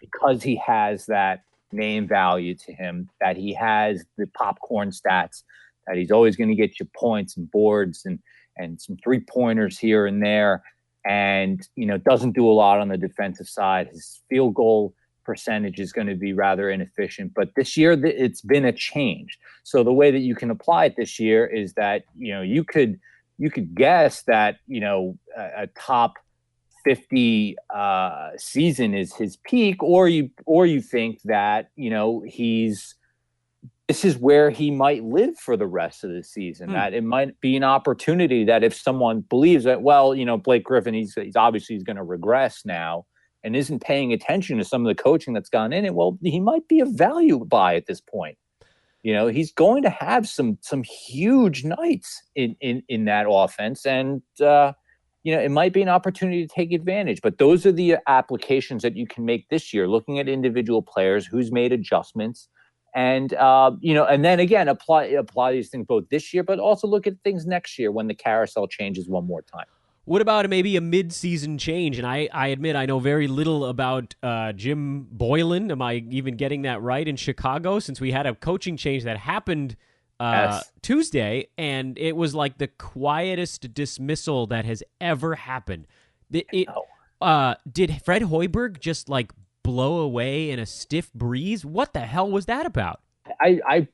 because he has that name value to him, that he has the popcorn stats, that he's always going to get you points and boards and some 3-pointers here and there, and doesn't do a lot on the defensive side. His field goal percentage is going to be rather inefficient, but this year it's been a change. So the way that you can apply it this year is that you could guess that a top 50 season is his peak, or you think that this is where he might live for the rest of the season. That it might be an opportunity that if someone believes that, Blake Griffin, he's obviously going to regress now and isn't paying attention to some of the coaching that's gone in it, well, he might be a value buy at this point. He's going to have some huge nights in that offense, and it might be an opportunity to take advantage. But those are the applications that you can make this year, looking at individual players, who's made adjustments, and and then again apply these things both this year, but also look at things next year when the carousel changes one more time. What about maybe a mid-season change? And I admit I know very little about Jim Boylan. Am I even getting that right in Chicago? Since we had a coaching change that happened Tuesday, and it was like the quietest dismissal that has ever happened. Did Fred Hoiberg just like blow away in a stiff breeze? What the hell was that about? I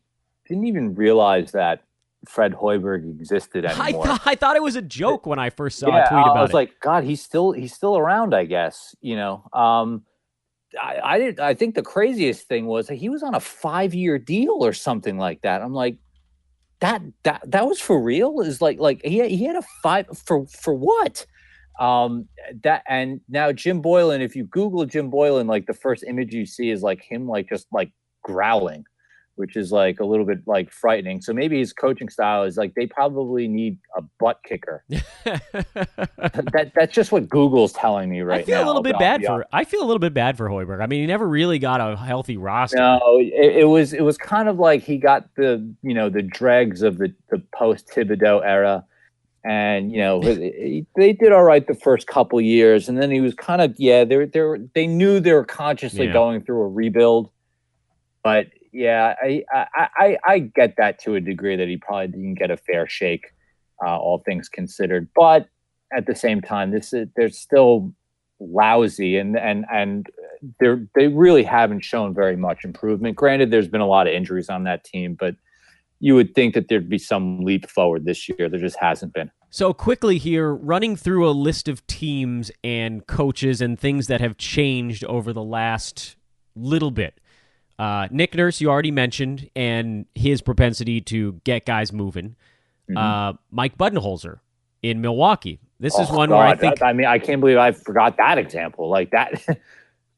didn't even realize that Fred Hoiberg existed anymore. I thought it was a joke when I first saw a tweet about it. I was like, God, he's still around, I guess. I think the craziest thing was that he was on a 5-year deal or something like that. I'm like, that was for real? Is like he had a 5 for what? And now Jim Boylan, if you Google Jim Boylan, like the first image you see is like him, like just like growling, which is like a little bit like frightening. So maybe his coaching style is like, they probably need a butt kicker. That's just what Google's telling me right now. I feel a little bit bad for Hoiberg. I mean, he never really got a healthy roster. No, it was kind of like he got the dregs of the post Thibodeau era. And, they did all right the first couple years. And then he was kind of, they knew they were consciously going through a rebuild. But yeah, I get that to a degree, that he probably didn't get a fair shake, all things considered. But at the same time, they're still lousy, and they really haven't shown very much improvement. Granted, there's been a lot of injuries on that team, but you would think that there'd be some leap forward this year. There just hasn't been. So quickly here, running through a list of teams and coaches and things that have changed over the last little bit. Nick Nurse, you already mentioned, and his propensity to get guys moving. Mike Budenholzer in Milwaukee. This is one where I think... I can't believe I forgot that example. Like that...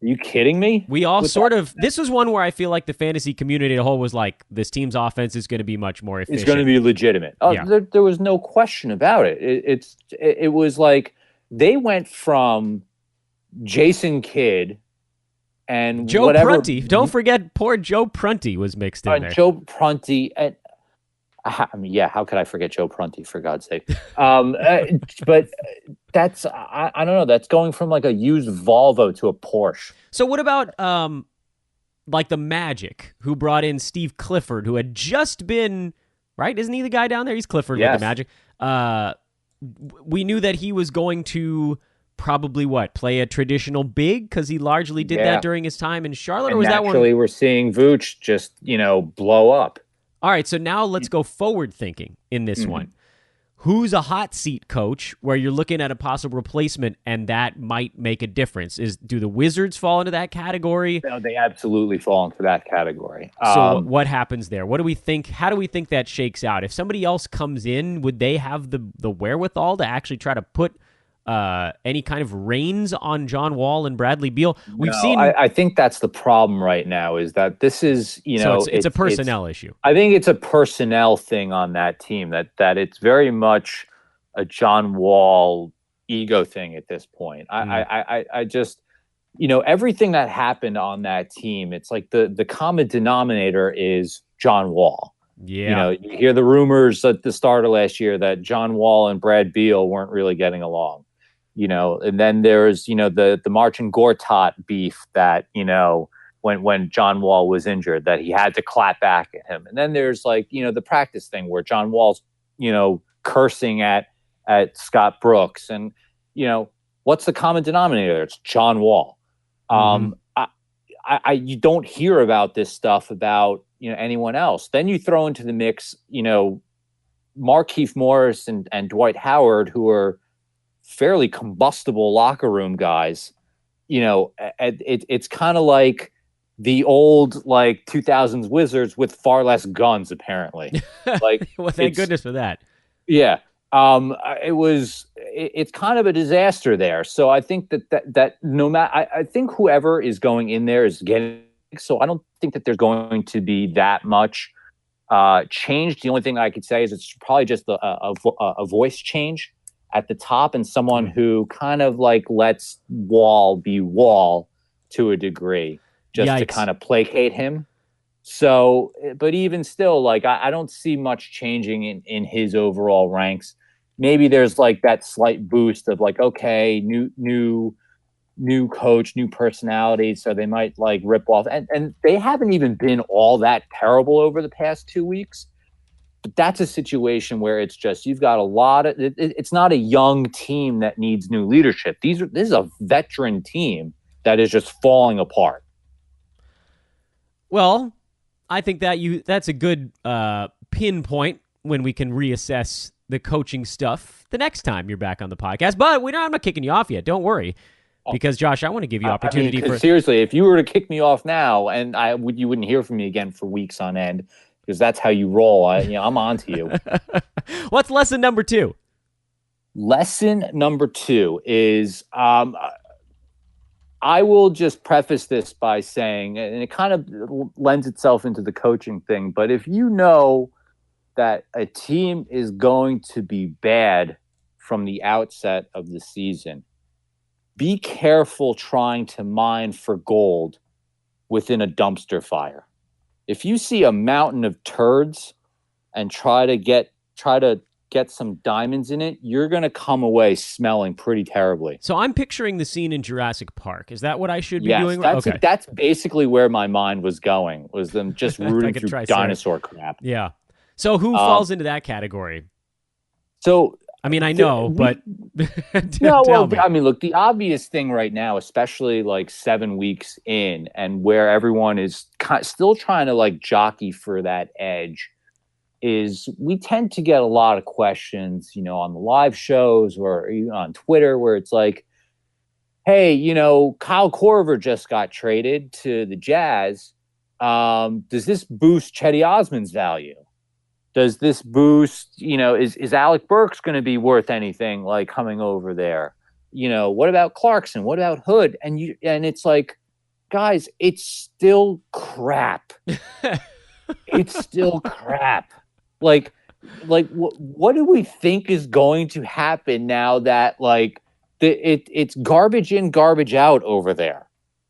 Are you kidding me? We all this was one where I feel like the fantasy community as a whole was like, this team's offense is going to be much more efficient. It's going to be legitimate. There was no question about it. It was like they went from Jason Kidd and Joe Prunty. Don't forget, poor Joe Prunty was mixed in there. Joe Prunty. And, how could I forget Joe Prunty, for God's sake? But that's, I don't know, that's going from like a used Volvo to a Porsche. So what about like the Magic, who brought in Steve Clifford, who had just been, right? Isn't he the guy down there? He's Clifford with the Magic. We knew that he was going to probably play a traditional big, because he largely did that during his time in Charlotte. And or was that one? Actually, we're seeing Vooch just, blow up. All right, so now let's go forward thinking in this one. Who's a hot seat coach where you're looking at a possible replacement and that might make a difference? Do the Wizards fall into that category? No, they absolutely fall into that category. So what happens there? What do we think? How do we think that shakes out? If somebody else comes in, would they have the wherewithal to actually try to put any kind of reins on John Wall and Bradley Beal? I think that's the problem right now, is that this is, so it's a personnel issue. I think it's a personnel thing on that team, that it's very much a John Wall ego thing at this point. I just, everything that happened on that team, it's like the common denominator is John Wall. Yeah. You hear the rumors at the start of last year that John Wall and Brad Beal weren't really getting along. And then there's, the Marcin Gortat beef that, when John Wall was injured, that he had to clap back at him. And then there's like, the practice thing where John Wall's, cursing at Scott Brooks. And, what's the common denominator? It's John Wall. You don't hear about this stuff about, anyone else. Then you throw into the mix, Markieff Morris and Dwight Howard, who are fairly combustible locker room guys. It's kind of like the old 2000s Wizards with far less guns, apparently. Well, thank goodness for that. Yeah. It's kind of a disaster there. So I think that no matter, I think whoever is going in there is getting, so I don't think that there's going to be that much change. The only thing I could say is it's probably just a voice change at the top, and someone who kind of lets Wall be Wall to a degree, just to kind of placate him. So, but even still, I don't see much changing in his overall ranks. Maybe there's that slight boost of okay, new coach, new personality. So they might rip off, and they haven't even been all that terrible over the past 2 weeks. But that's a situation where it's just, you've got a lot of, it's not a young team that needs new leadership. This is a veteran team that is just falling apart. Well, I think that's a good pinpoint when we can reassess the coaching stuff the next time you're back on the podcast. But I'm not kicking you off yet. Don't worry. Because, Josh, I want to give you opportunity for... Seriously, if you were to kick me off now, and you wouldn't hear from me again for weeks on end, because that's how you roll. I'm on to you. What's lesson number 2? Lesson number 2 is, I will just preface this by saying, and it kind of lends itself into the coaching thing, but if you know that a team is going to be bad from the outset of the season, be careful trying to mine for gold within a dumpster fire. If you see a mountain of turds and try to get some diamonds in it, you're going to come away smelling pretty terribly. So I'm picturing the scene in Jurassic Park. Is that what I should be doing? That's basically where my mind was going, was them just rooting through dinosaur crap. Yeah. So who falls into that category? So... I mean, I know, but look, the obvious thing right now, especially 7 weeks in, and where everyone is still trying to jockey for that edge, is we tend to get a lot of questions, on the live shows or even on Twitter, where it's like, hey, Kyle Korver just got traded to the Jazz. Does this boost Chetty Osman's value? Does this boost, is Alec Burks going to be worth anything like coming over there? What about Clarkson? What about Hood? And it's like, guys, it's still crap. It's still crap. Like what do we think is going to happen now that it's garbage in, garbage out over there?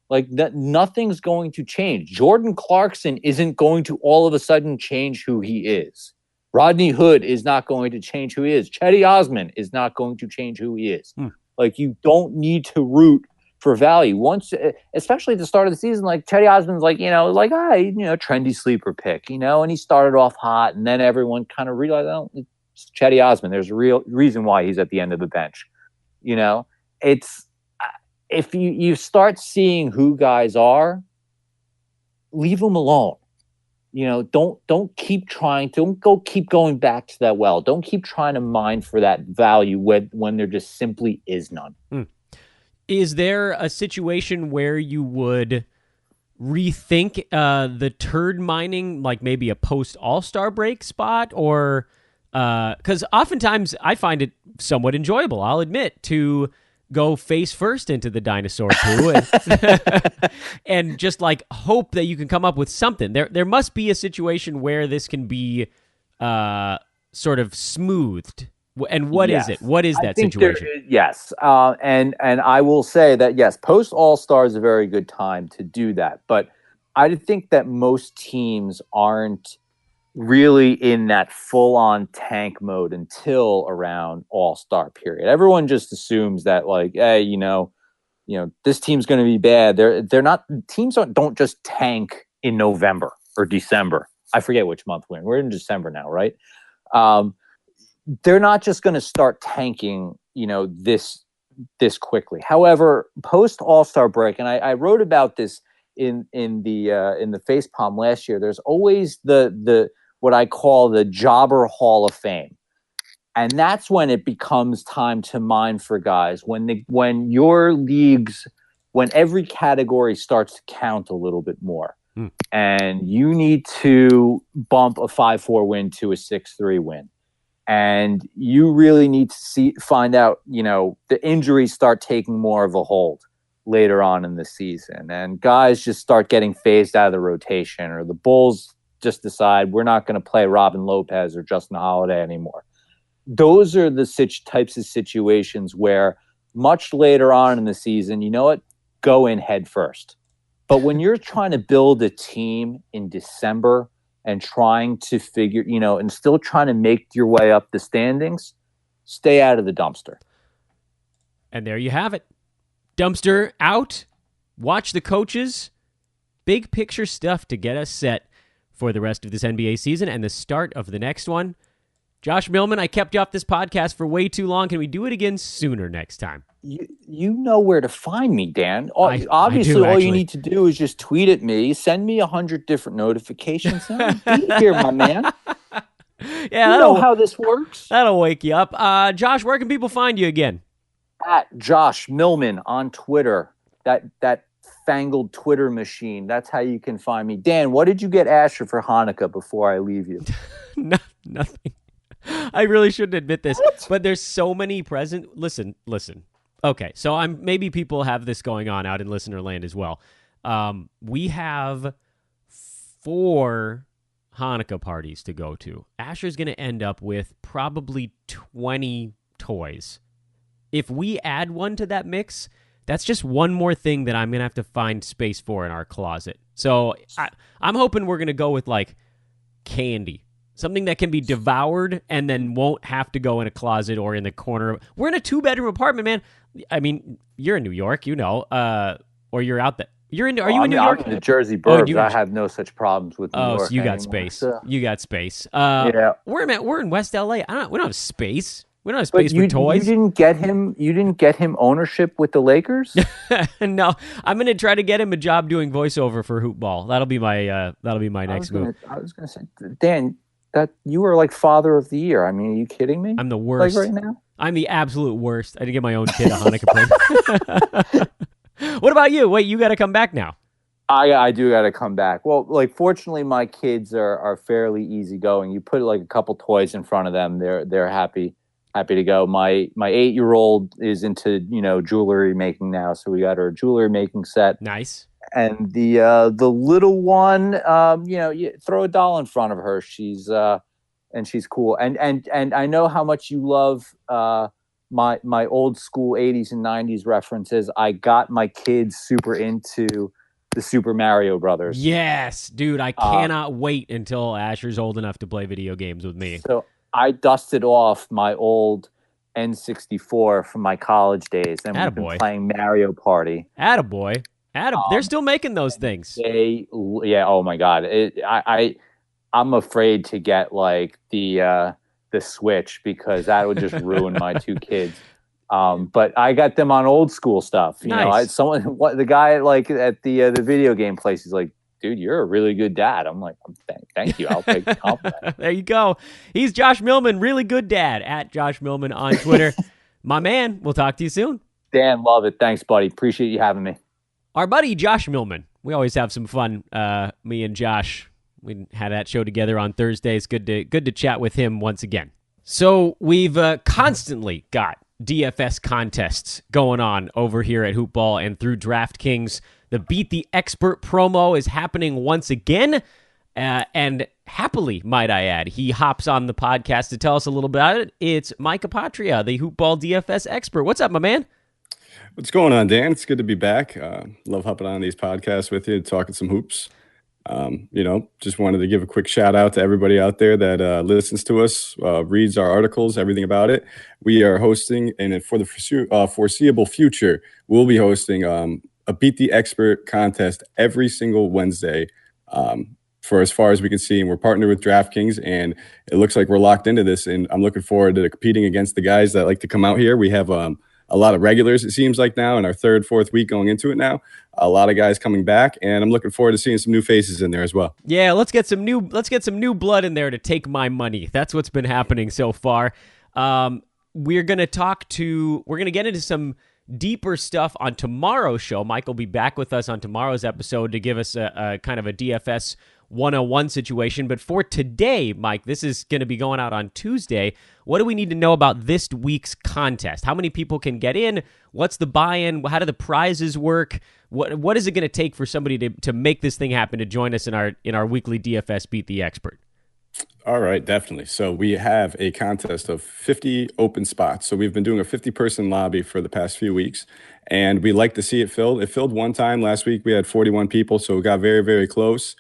Like nothing's going to change. Jordan Clarkson isn't going to all of a sudden change who he is. Rodney Hood is not going to change who he is. Chetty Osman is not going to change who he is. Like, you don't need to root for value. Once, especially at the start of the season, like Chetty Osman's trendy sleeper pick, and he started off hot, and then everyone kind of realized, oh, it's Chetty Osman. There's a real reason why he's at the end of the bench. It's if you start seeing who guys are, leave them alone. Don't keep trying. Don't keep going back to that well. Don't keep trying to mine for that value when there just simply is none. Is there a situation where you would rethink the turd mining, like maybe a post All-Star break spot, or because oftentimes I find it somewhat enjoyable, I'll admit, to go face first into the dinosaur poo and just hope that you can come up with something. There must be a situation where this can be sort of smoothed. And what is it? What is that situation? Yes. And I will say that, yes, post All-Star is a very good time to do that. But I think that most teams aren't really in that full-on tank mode until around All-Star period. Everyone just assumes that, hey, this team's going to be bad. They're not. Teams don't just tank in November or December. I forget which month we're in. We're in December now, right? They're not just going to start tanking, this quickly. However, post All-Star break, and I wrote about this in the Facepalm last year. There's always the what I call the Jobber Hall of Fame, and that's when it becomes time to mine for guys. When your leagues, when every category starts to count a little bit more, and you need to bump a 5-4 win to a 6-3 win. And you really need to find out, the injuries start taking more of a hold later on in the season. And guys just start getting phased out of the rotation, or the Bulls just decide we're not going to play Robin Lopez or Justin Holiday anymore. Those are the types of situations where much later on in the season, you know what? Go in head first. But when you're trying to build a team in December and trying to figure, and still trying to make your way up the standings, stay out of the dumpster. And there you have it. Dumpster out. Watch the coaches. Big picture stuff to get us set for the rest of this NBA season and the start of the next one. Josh Millman, I kept you off this podcast for way too long. Can we do it again sooner next time? You know where to find me, Dan. Obviously, I do, all you need to do is just tweet at me, send me 100 different notifications. And I'll be here, my man. Yeah, you know how this works. That'll wake you up. Josh, where can people find you again? At Josh Millman on Twitter. That fangled Twitter machine. That's how you can find me. Dan, what did you get Asher for Hanukkah before I leave you? Nothing. I really shouldn't admit this, but there's so many presents. Listen. Okay, so maybe people have this going on out in listener land as well. We have 4 Hanukkah parties to go to. Asher's going to end up with probably 20 toys. If we add one to that mix, that's just one more thing that I'm going to have to find space for in our closet. So I'm hoping we're going to go with candy. Something that can be devoured and then won't have to go in a closet or in the corner. We're in a 2-bedroom apartment, man. I mean, you're in New York, or you're out there. Are you in New York? I'm in the Jersey burbs. I have no such problems with New York. Oh, so you got anymore, space. so. You got space. Yeah. We're in West LA. We don't have space. We don't have space for toys. You didn't get him ownership with the Lakers? No, I'm going to try to get him a job doing voiceover for Hoop Ball. That'll be my next move. I was going to say, Dan, that you were like father of the year. I mean, are you kidding me? I'm the worst. Like right now? I'm the absolute worst. I didn't get my own kid a Hanukkah present. What about you? Wait, you got to come back now. I do got to come back. Well, like fortunately, my kids are fairly easygoing. You put like a couple toys in front of them, they're happy to go. My 8-year-old is into jewelry making now, so we got her a jewelry making set. Nice. And the little one, you throw a doll in front of her. She's cool. And I know how much you love my old school 80s and 90s references. I got my kids super into the Super Mario Brothers. Yes, dude, I cannot wait until Asher's old enough to play video games with me. So I dusted off my old N64 from my college days, and we've been playing Mario Party. Attaboy. They're still making those things. Oh my God. I'm afraid to get like the Switch because that would just ruin my two kids. But I got them on old school stuff. Nice. The guy like at the video game place, he's like, dude, you're a really good dad. I'm like, thank you. I'll take the compliment. There you go. He's Josh Millman, really good dad, at Josh Millman on Twitter. My man, we'll talk to you soon. Dan, love it. Thanks, buddy. Appreciate you having me. Our buddy Josh Millman. We always have some fun, me and Josh. We had that show together on Thursdays. Good to chat with him once again. So we've constantly got DFS contests going on over here at Hoopball and through DraftKings. The Beat the Expert promo is happening once again, and happily, might I add, he hops on the podcast to tell us a little about it. It's Mike Apotria, the Hoopball DFS expert. What's up, my man? What's going on, Dan? It's good to be back. Love hopping on these podcasts with you, talking some hoops. Just wanted to give a quick shout out to everybody out there that listens to us, reads our articles, everything about it. We are hosting, and for the foreseeable future, we'll be hosting a Beat the Expert contest every single Wednesday for as far as we can see. And we're partnered with DraftKings, and it looks like we're locked into this. And I'm looking forward to competing against the guys that like to come out here. We have a lot of regulars, it seems like now, in our third, fourth week going into it now. A lot of guys coming back, and I'm looking forward to seeing some new faces in there as well. Yeah, let's get some new blood in there to take my money. That's what's been happening so far. We're gonna get into some deeper stuff on tomorrow's show. Mike will be back with us on tomorrow's episode to give us a kind of a DFS 101 situation. But for today, Mike, this is going to be going out on Tuesday. What do we need to know about this week's contest? How many people can get in? What's the buy-in? How do the prizes work? What is it going to take for somebody to make this thing happen, to join us in our weekly DFS Beat the Expert? All right, definitely. So we have a contest of 50 open spots. So we've been doing a 50-person lobby for the past few weeks, and we like to see it filled. It filled one time last week. We had 41 people, so it got very, very close.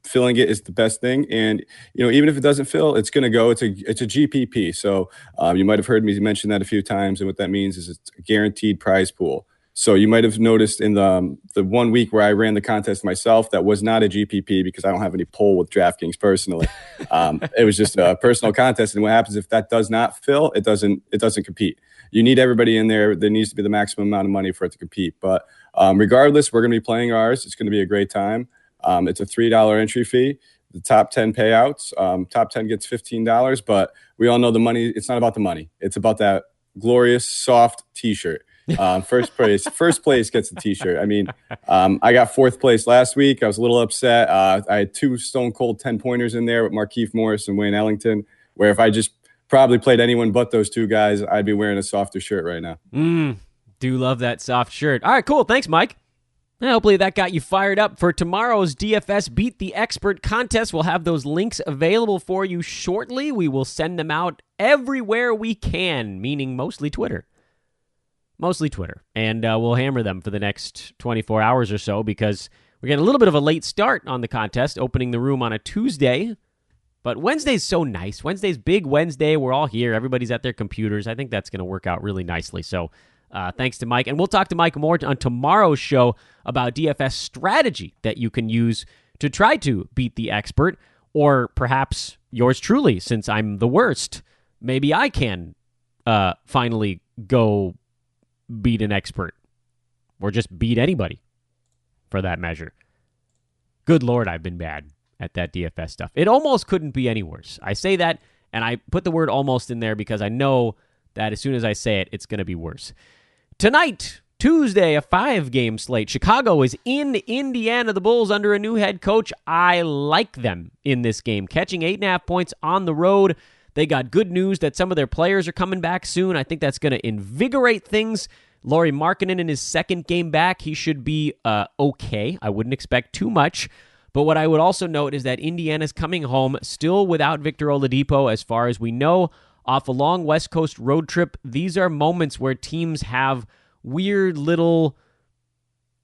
Filling it is the best thing. And, even if it doesn't fill, it's going to go. It's a GPP. So you might have heard me mention that a few times. And what that means is it's a guaranteed prize pool. So you might have noticed in the 1 week where I ran the contest myself, that was not a GPP because I don't have any pull with DraftKings personally. It was just a personal contest. And what happens if that does not fill, it doesn't compete. You need everybody in there. There needs to be the maximum amount of money for it to compete. But regardless, we're going to be playing ours. It's going to be a great time. It's a $3 entry fee. The top 10 payouts. Top 10 gets $15. But we all know the money. It's not about the money. It's about that glorious, soft T-shirt. First place gets a T-shirt. I mean, I got fourth place last week. I was a little upset. I had 2 stone cold 10-pointers in there with Markieff Morris and Wayne Ellington, where if I just probably played anyone but those 2 guys, I'd be wearing a softer shirt right now. Do love that soft shirt. All right, cool. Thanks, Mike. Hopefully that got you fired up for tomorrow's DFS Beat the Expert contest. We'll have those links available for you shortly. We will send them out everywhere we can, meaning mostly Twitter. And we'll hammer them for the next 24 hours or so because we're getting a little bit of a late start on the contest, opening the room on a Tuesday. But Wednesday's so nice. Wednesday's Big Wednesday. We're all here. Everybody's at their computers. I think that's going to work out really nicely. So thanks to Mike. And we'll talk to Mike more on tomorrow's show about DFS strategy that you can use to try to beat the expert, or perhaps yours truly, since I'm the worst. Maybe I can finally go beat an expert, or just beat anybody for that measure. Good Lord, I've been bad at that DFS stuff. It almost couldn't be any worse. I say that, and I put the word almost in there because I know that as soon as I say it, it's going to be worse. Tonight, Tuesday, a 5-game slate. Chicago is in Indiana. The Bulls under a new head coach. I like them in this game. Catching 8.5 points on the road. They got good news that some of their players are coming back soon. I think that's going to invigorate things. Lauri Markkanen in his second game back. He should be okay. I wouldn't expect too much. But what I would also note is that Indiana's coming home still without Victor Oladipo as far as we know. Off a long West Coast road trip, these are moments where teams have weird little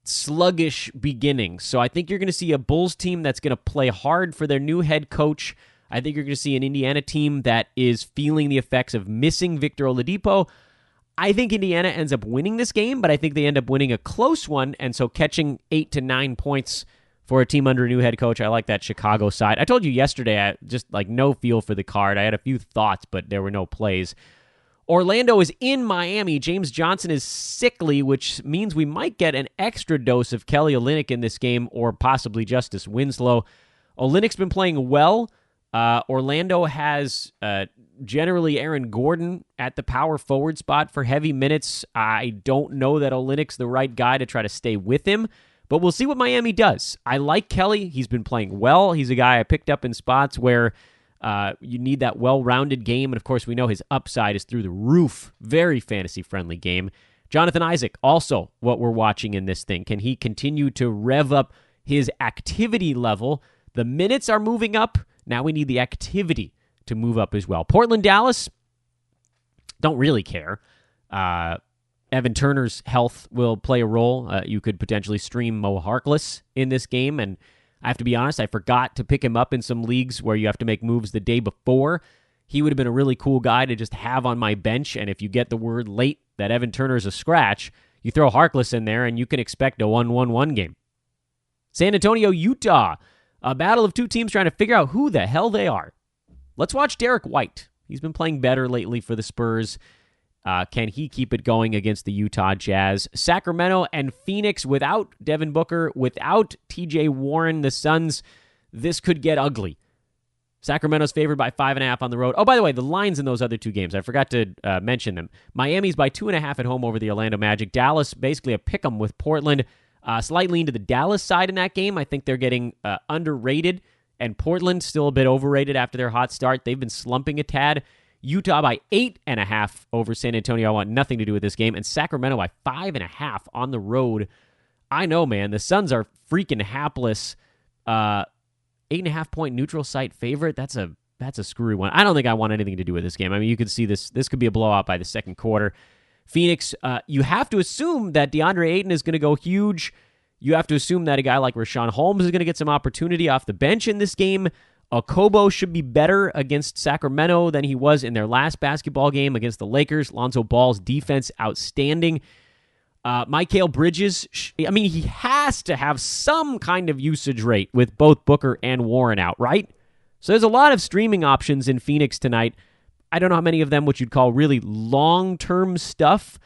sluggish beginnings. So I think you're going to see a Bulls team that's going to play hard for their new head coach. I think you're going to see an Indiana team that is feeling the effects of missing Victor Oladipo. I think Indiana ends up winning this game, but I think they end up winning a close one, and so catching 8 to 9 points for a team under a new head coach. I like that Chicago side. I told you yesterday, I just no feel for the card. I had a few thoughts, but there were no plays. Orlando is in Miami. James Johnson is sickly, which means we might get an extra dose of Kelly Olynyk in this game, or possibly Justice Winslow. Olynyk's been playing well. Orlando has generally Aaron Gordon at the power forward spot for heavy minutes. I don't know that Olynyk's the right guy to try to stay with him, but we'll see what Miami does. I like Kelly. He's been playing well. He's a guy I picked up in spots where you need that well-rounded game, and of course we know his upside is through the roof. Very fantasy-friendly game. Jonathan Isaac, also what we're watching in this thing. Can he continue to rev up his activity level? The minutes are moving up. Now we need the activity to move up as well. Portland, Dallas, don't really care. Evan Turner's health will play a role. You could potentially stream Mo Harkless in this game, and I have to be honest, I forgot to pick him up in some leagues where you have to make moves the day before. He would have been a really cool guy to just have on my bench, and if you get the word late that Evan Turner's a scratch, you throw Harkless in there, and you can expect a 1-1-1 game. San Antonio, Utah, a battle of two teams trying to figure out who the hell they are. Let's watch Derek White. He's been playing better lately for the Spurs. Can he keep it going against the Utah Jazz? Sacramento and Phoenix without Devin Booker, without TJ Warren, the Suns, this could get ugly. Sacramento's favored by 5.5 on the road. Oh, by the way, the lines in those other two games, I forgot to mention them. Miami's by 2.5 at home over the Orlando Magic. Dallas, basically a pick'em with Portland. Slightly into the Dallas side in that game. I think they're getting underrated, and Portland still a bit overrated after their hot start. They've been slumping a tad. Utah by 8.5 over San Antonio. I want nothing to do with this game. And Sacramento by 5.5 on the road. I know, man. The Suns are freaking hapless. 8.5 point neutral site favorite. That's a screwy one. I don't think I want anything to do with this game. I mean, you could see this could be a blowout by the second quarter. Phoenix, you have to assume that DeAndre Ayton is going to go huge. You have to assume that a guy like Rashawn Holmes is going to get some opportunity off the bench in this game. Okobo should be better against Sacramento than he was in their last basketball game against the Lakers. Lonzo Ball's defense outstanding. Mikal Bridges, he has to have some kind of usage rate with both Booker and Warren out, right? So there's a lot of streaming options in Phoenix tonight. I don't know how many of them what you'd call really long-term stuff.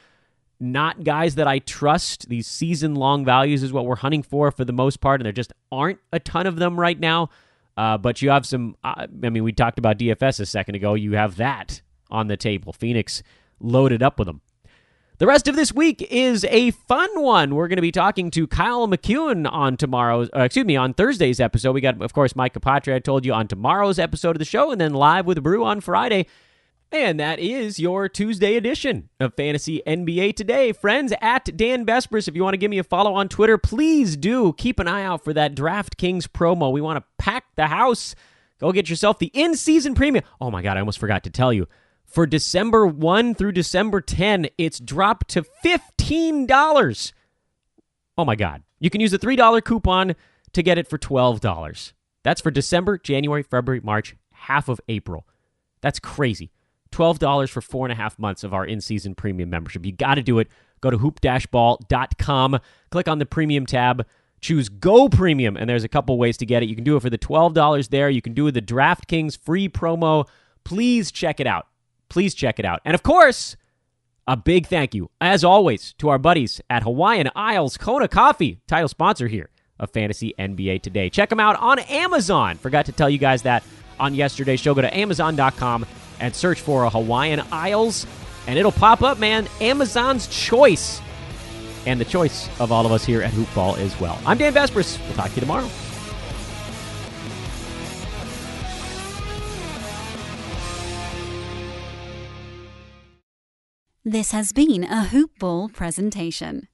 Not guys that I trust. These season-long values is what we're hunting for the most part, and there just aren't a ton of them right now. But you have some, we talked about DFS a second ago. You have that on the table. Phoenix loaded up with them. The rest of this week is a fun one. We're going to be talking to Kyle McEwen on Thursday's episode. We got, of course, Mike Apotria, I told you, on tomorrow's episode of the show, and then live with Brew on Friday. And that is your Tuesday edition of Fantasy NBA Today. Friends, at Dan Besbris, if you want to give me a follow on Twitter, please do. Keep an eye out for that DraftKings promo. We want to pack the house. Go get yourself the in-season premium. Oh my God, I almost forgot to tell you. For December 1 through December 10, it's dropped to $15. Oh my God. You can use the $3 coupon to get it for $12. That's for December, January, February, March, half of April. That's crazy. $12 for 4.5 months of our in-season premium membership. You got to do it. Go to hoop-ball.com, click on the premium tab, choose Go Premium, and there's a couple ways to get it. You can do it for the $12 there. You can do it the DraftKings free promo. Please check it out. Please check it out. And of course, a big thank you, as always, to our buddies at Hawaiian Isles Kona Coffee, title sponsor here of fantasy NBA today. Check them out on Amazon. Forgot to tell you guys that on yesterday's show. Go to Amazon.com and search for Hawaiian Isles, and it'll pop up, man. Amazon's choice, and the choice of all of us here at Hoopball as well. I'm Dan Besbris. We'll talk to you tomorrow. This has been a Hoopball presentation.